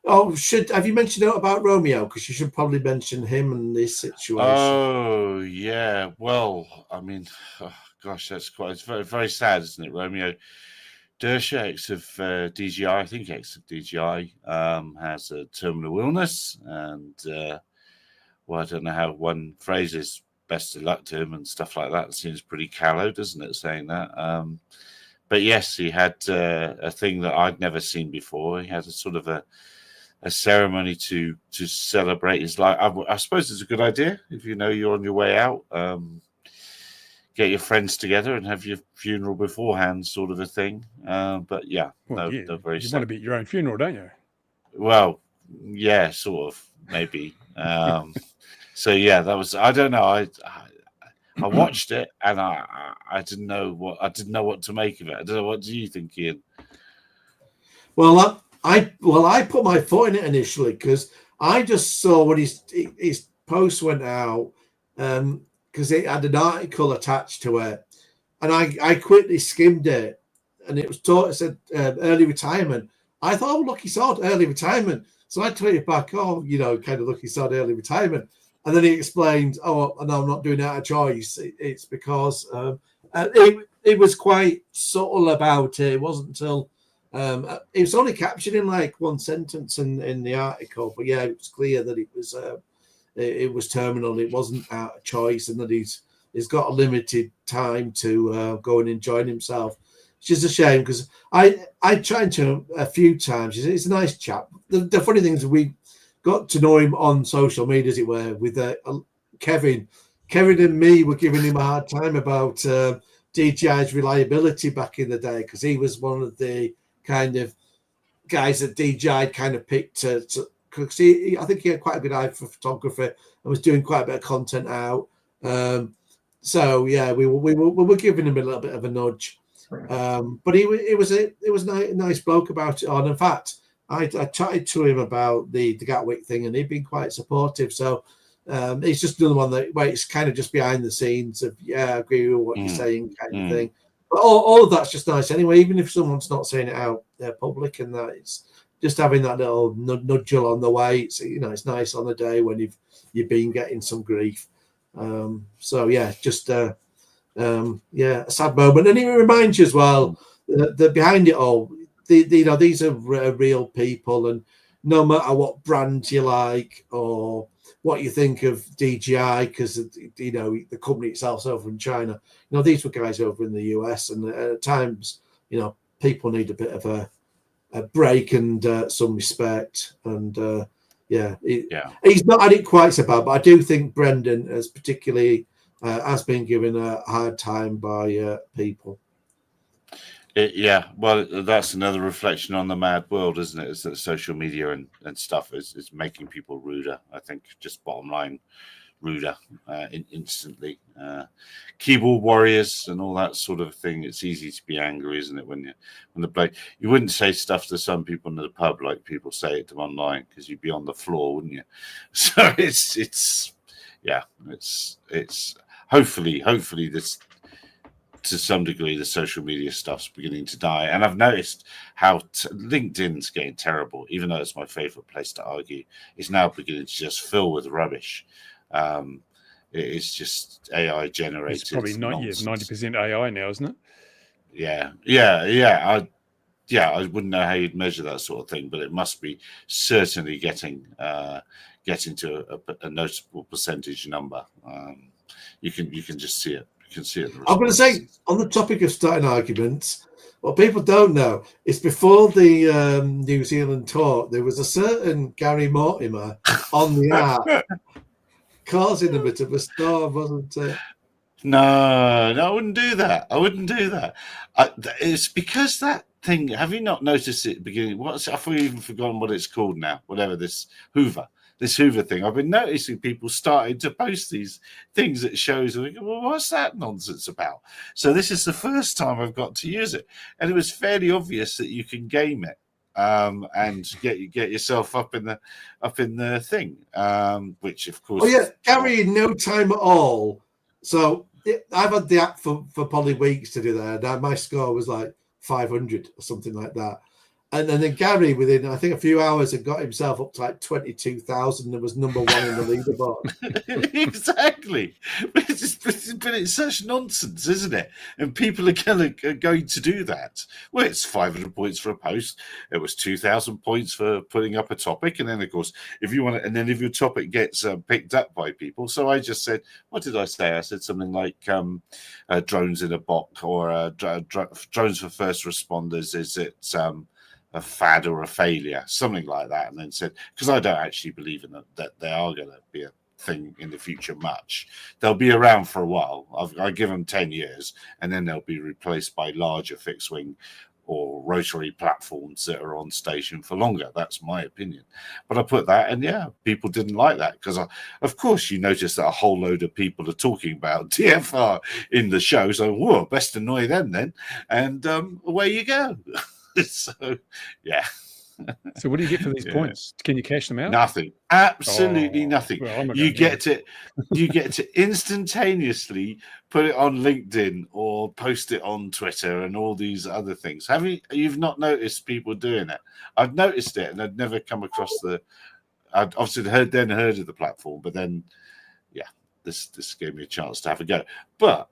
Oh, have you mentioned about Romeo? Because you should probably mention him and this situation. Oh yeah. Well, I mean, gosh, it's very, very sad, isn't it? Romeo Dersher, ex of DGI, I think ex of DGI, has a terminal illness, and I don't know how one phrases best of luck to him and stuff like that. It seems pretty callow, doesn't it, saying that? But yes, he had a thing that I'd never seen before. He had a sort of a ceremony to celebrate his life. I suppose it's a good idea if you're on your way out. Get your friends together and have your funeral beforehand, sort of a thing. But yeah, well, they're very sad. You want to be at your own funeral, don't you? Well, yeah, sort of, maybe. So yeah, that was. I don't know. I watched it and I didn't know what to make of it. I don't know. What do you think, Ian? Well, I put my foot in it initially because I just saw when his post went out because it had an article attached to it, and I quickly skimmed it, and it said early retirement. I thought, oh look, he saw early retirement, so I tweeted back, oh, kind of look, he saw early retirement, and then he explained, oh no, I'm not doing it out of choice. It's because it was quite subtle about it. It wasn't until. It was only captured in like one sentence in the article, but yeah, it was clear that it was terminal. It wasn't out of choice, and that he's got a limited time to go and enjoy himself. which is a shame because I tried to him a few times. He's a nice chap. The funny thing is we got to know him on social media, as it were, with Kevin. Kevin and me were giving him a hard time about DJI's reliability back in the day because he was one of the kind of guys that DJI kind of picked because I think he had quite a good eye for photography and was doing quite a bit of content out. So yeah, we were giving him a little bit of a nudge, but it was a nice bloke about it. And in fact, I chatted to him about the Gatwick thing, and he'd been quite supportive. So it's just another one where it's kind of just behind the scenes of I agree with what you're saying kind of thing. But all of that's just nice anyway. Even if someone's not saying it out public, and that it's just having that little nudge on the way. It's it's nice on the day when you've been getting some grief. So yeah, just a sad moment, and it reminds you as well that behind it all, these are real people, and no matter what brand you like or what you think of DJI, because the company itself's over in China, these were guys over in the US, and at times people need a bit of a break and some respect, and he's not had it quite so bad, but I do think Brendan has particularly has been given a hard time by people. Well, that's another reflection on the mad world, isn't it? Is that social media and stuff is making people ruder. I think just bottom line, ruder instantly. Keyboard warriors and all that sort of thing. It's easy to be angry, isn't it? When you wouldn't say stuff to some people in the pub like people say it to them online, because you'd be on the floor, wouldn't you? So it's hopefully this, to some degree, the social media stuff's beginning to die. And I've noticed how LinkedIn's getting terrible, even though it's my favorite place to argue. It's now beginning to just fill with rubbish. It's just AI generated. It's probably 90% AI now, isn't it? Yeah. I wouldn't know how you'd measure that sort of thing, but it must be certainly getting to a noticeable percentage number. You can just see it. You can see it. I'm going to say, on the topic of starting arguments, what people don't know is before the New Zealand tour, there was a certain Gary Mortimer on the app causing a bit of a storm, wasn't it? No, I wouldn't do that. It's because that thing. Have you not noticed it at the beginning? I've even forgotten what it's called now. Whatever this Hoover thing. I've been noticing people starting to post these things at shows. And I go, well, what's that nonsense about? So this is the first time I've got to use it, and it was fairly obvious that you can game it and get yourself up in the thing, which of course. Oh yeah, Gary, in no time at all. So I've had the app for probably weeks to do that. Now my score was like 500 or something like that. And then Gary, within I think a few hours, had got himself up to like 22,000 and was number one in the leaderboard. Exactly, but it's such nonsense, isn't it? And people are going to do that. Well, it's 500 points for a post. It was 2,000 points for putting up a topic, and then of course, if your topic gets picked up by people. So I just said, what did I say? I said something like drones in a box, or drones for first responders. Is it a fad or a failure, something like that, and then said, because I don't actually believe in that they are going to be a thing in the future much. They'll be around for a while. I give them 10 years, and then they'll be replaced by larger fixed wing or rotary platforms that are on station for longer. That's my opinion. But I put that, and people didn't like that, because of course you notice that a whole load of people are talking about DFR in the show, so whoa, best annoy them then, and away you go. So So what do you get for these points? Can you cash them out? Nothing. Absolutely nothing. Well, you get to instantaneously put it on LinkedIn or post it on Twitter and all these other things. You've not noticed people doing it? I've noticed it, and I'd never come across I'd obviously heard of the platform, but then this gave me a chance to have a go. But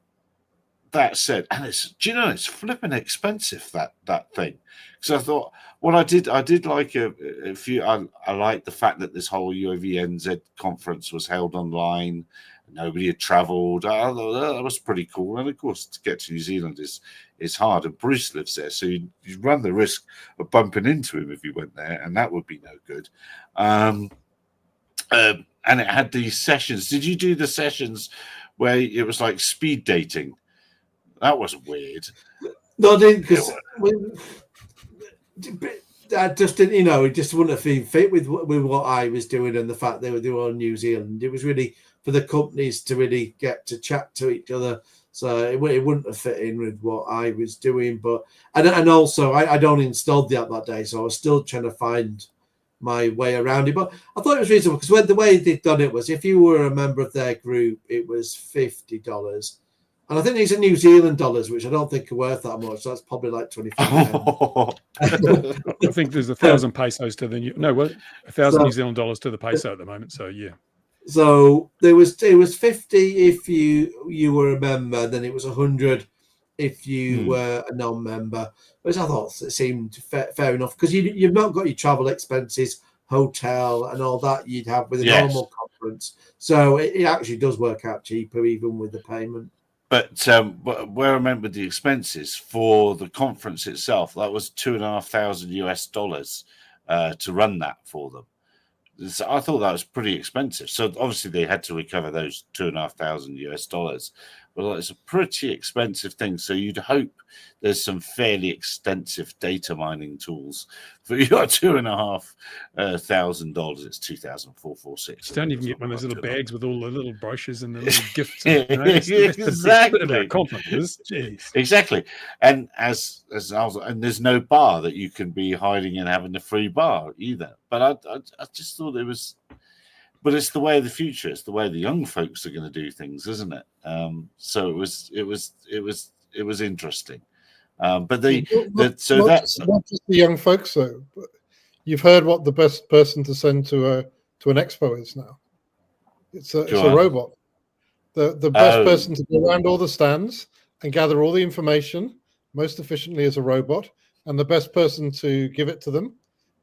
that said, and it's flipping expensive, that thing. So I thought, well, I did like a few. I like the fact that this whole UAVNZ conference was held online. nobody had travelled. I thought that was pretty cool. And of course, to get to New Zealand is hard. And Bruce lives there, so you run the risk of bumping into him if you went there, and that would be no good. And it had these sessions. Did you do the sessions where it was like speed dating? That was weird. No, I didn't, because I just didn't, it just wouldn't have been fit with what I was doing and the fact they were on New Zealand. It was really for the companies to really get to chat to each other. So it wouldn't have fit in with what I was doing. But and also I'd only installed the app that day, so I was still trying to find my way around it. But I thought it was reasonable, because the way they'd done it was, if you were a member of their group, it was $50. And I think these are New Zealand dollars, which I don't think are worth that much. So that's probably like 25. I think there's 1,000 pesos to the 1,000 New Zealand dollars to the peso at the moment. So yeah. So it was 50 if you were a member, then it was 100 if you were a non-member, which I thought it seemed fair enough, because you've not got your travel expenses, hotel, and all that you'd have with a normal conference. So it actually does work out cheaper, even with the payment. But where I remember the expenses for the conference itself, that was $2,500 to run that for them. So I thought that was pretty expensive. So obviously they had to recover those $2,500. Well, it's a pretty expensive thing. So you'd hope there's some fairly extensive data mining tools for your $2,500. It's $2,446. Don't even get one of those little bags with all the little brochures and the little gifts. Exactly. Conferences. Jeez. Exactly. And as I was, and there's no bar that you can be hiding and having a free bar either. But I just thought it was. But it's the way of the future. It's the way the young folks are going to do things, isn't it? So it was interesting. But not just the young folks though. But you've heard what the best person to send to an expo is now. It's a robot. The best person to go around all the stands and gather all the information most efficiently is a robot, and the best person to give it to them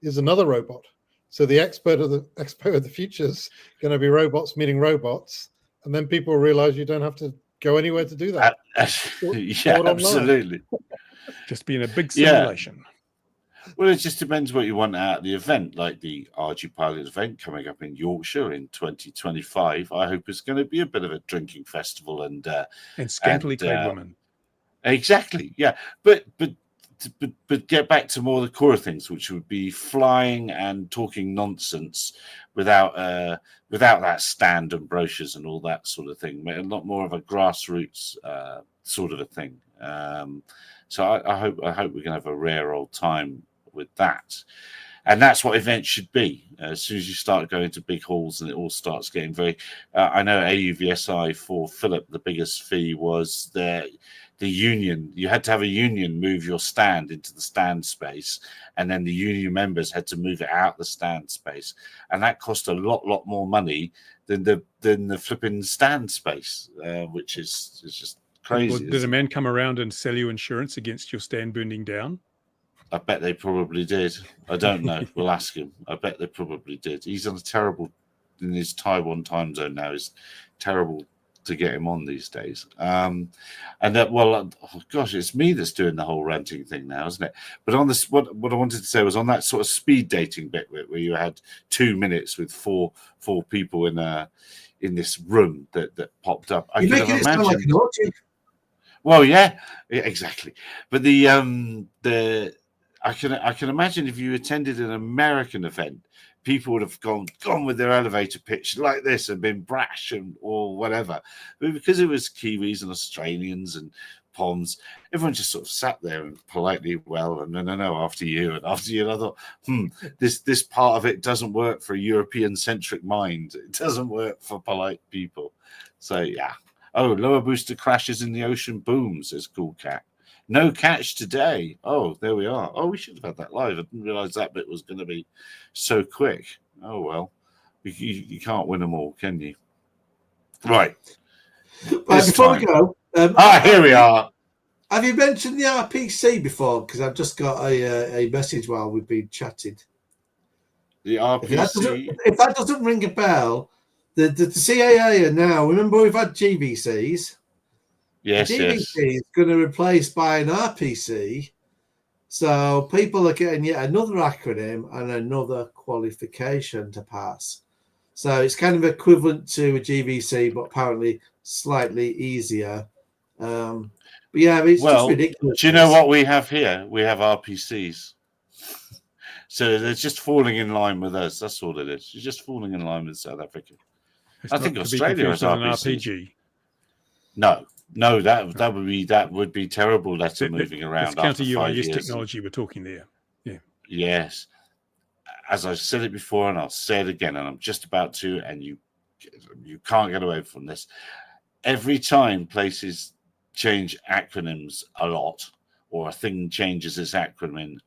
is another robot. So the expo of the future is going to be robots meeting robots, and then people realize you don't have to go anywhere to do that. Absolutely. Just being a big simulation. Well, it just depends what you want out of the event, like the RG Pilot event coming up in Yorkshire in 2025. I hope it's going to be a bit of a drinking festival and scantily clad women. Exactly, yeah. But get back to more of the core things, which would be flying and talking nonsense without that stand and brochures and all that sort of thing. A lot more of a grassroots sort of a thing. So I hope we're going to have a rare old time with that. And that's what events should be. As soon as you start going to big halls and it all starts getting very... I know AUVSI for Philip, the biggest fee was the union. You had to have a union move your stand into the stand space, and then the union members had to move it out the stand space, and that cost a lot more money than the flipping stand space, which is just crazy. Did a man come around and sell you insurance against your stand burning down? I bet they probably did. I don't know. We'll ask him. I bet they probably did. He's on in his Taiwan time zone now. It's terrible to get him on these days. And that, gosh, it's me that's doing the whole ranting thing now, isn't it? But on this, what I wanted to say was on that sort of speed dating bit where you had 2 minutes with four people in this room that popped up. You make it sound like an orgy. Well, yeah, exactly. But I can imagine if you attended an American event, people would have gone with their elevator pitch like this and been brash or whatever. But because it was Kiwis and Australians and Poms, everyone just sort of sat there and politely, no, after you. And I thought, this part of it doesn't work for a European-centric mind. It doesn't work for polite people. So, yeah. Oh, lower booster crashes in the ocean boom, says Cool Cat. No catch today. Oh, there we are. Oh, we should have had that live. I didn't realize that bit was going to be so quick. Oh, well. You can't win them all, can you? Right. Before we go... here we are. Have you mentioned the RPC before? Because I've just got a message while we've been chatting. The RPC? If that doesn't ring a bell, the CAA are now. Remember, we've had GVCs. Yes, GVC yes. is going to replace by an RPC. So people are getting yet another acronym and another qualification to pass. So it's kind of equivalent to a GVC, but apparently slightly easier. But yeah, it's just ridiculous. Do you know what we have here? We have RPCs. So they're just falling in line with us. That's all it is. You're just falling in line with South Africa. It's I not think to be Australia confused has with an RPCs. RPG. No, that would be terrible letter moving around It's counter after 5 UIS years. technology we're talking there. Yes. As I've said it before, and I'll say it again, and I'm just about to, and you can't get away from this. Every time places change acronyms a lot, or a thing changes its acronym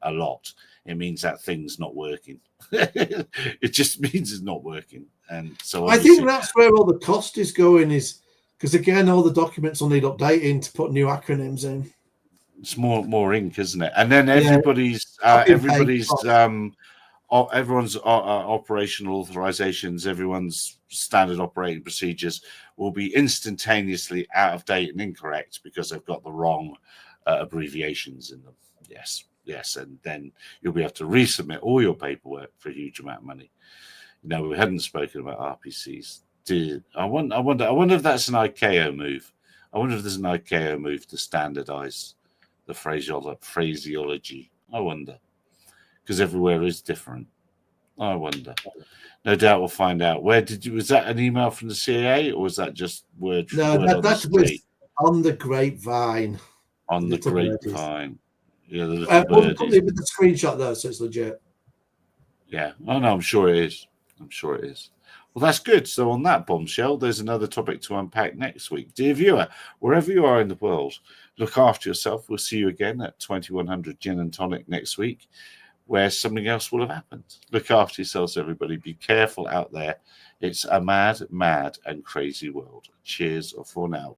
a lot, it means that thing's not working. It just means it's not working. And so I think that's where all the cost is going, is because again, all the documents will need updating to put new acronyms in. it's more ink, isn't it? And then everybody's everyone's operational authorizations, everyone's standard operating procedures will be instantaneously out of date and incorrect because they've got the wrong abbreviations in them. Yes, and then you'll be able to resubmit all your paperwork for a huge amount of money. We hadn't spoken about RPCs. I wonder if that's an ICAO move. I wonder if there's an ICAO move to standardize the phraseology. I wonder, because everywhere is different. I wonder. No doubt we'll find out. Was that an email from the CAA, or was that just word? No, word that was on the grapevine. On the grapevine. Yeah, the little probably with the screenshot though, so it's legit. Yeah. Oh no, I'm sure it is. Well, that's good. So on that bombshell, there's another topic to unpack next week. Dear viewer, wherever you are in the world, look after yourself. We'll see you again at 2100 Gin and Tonic next week, where something else will have happened. Look after yourselves, everybody. Be careful out there. It's a mad, mad and crazy world. Cheers for now.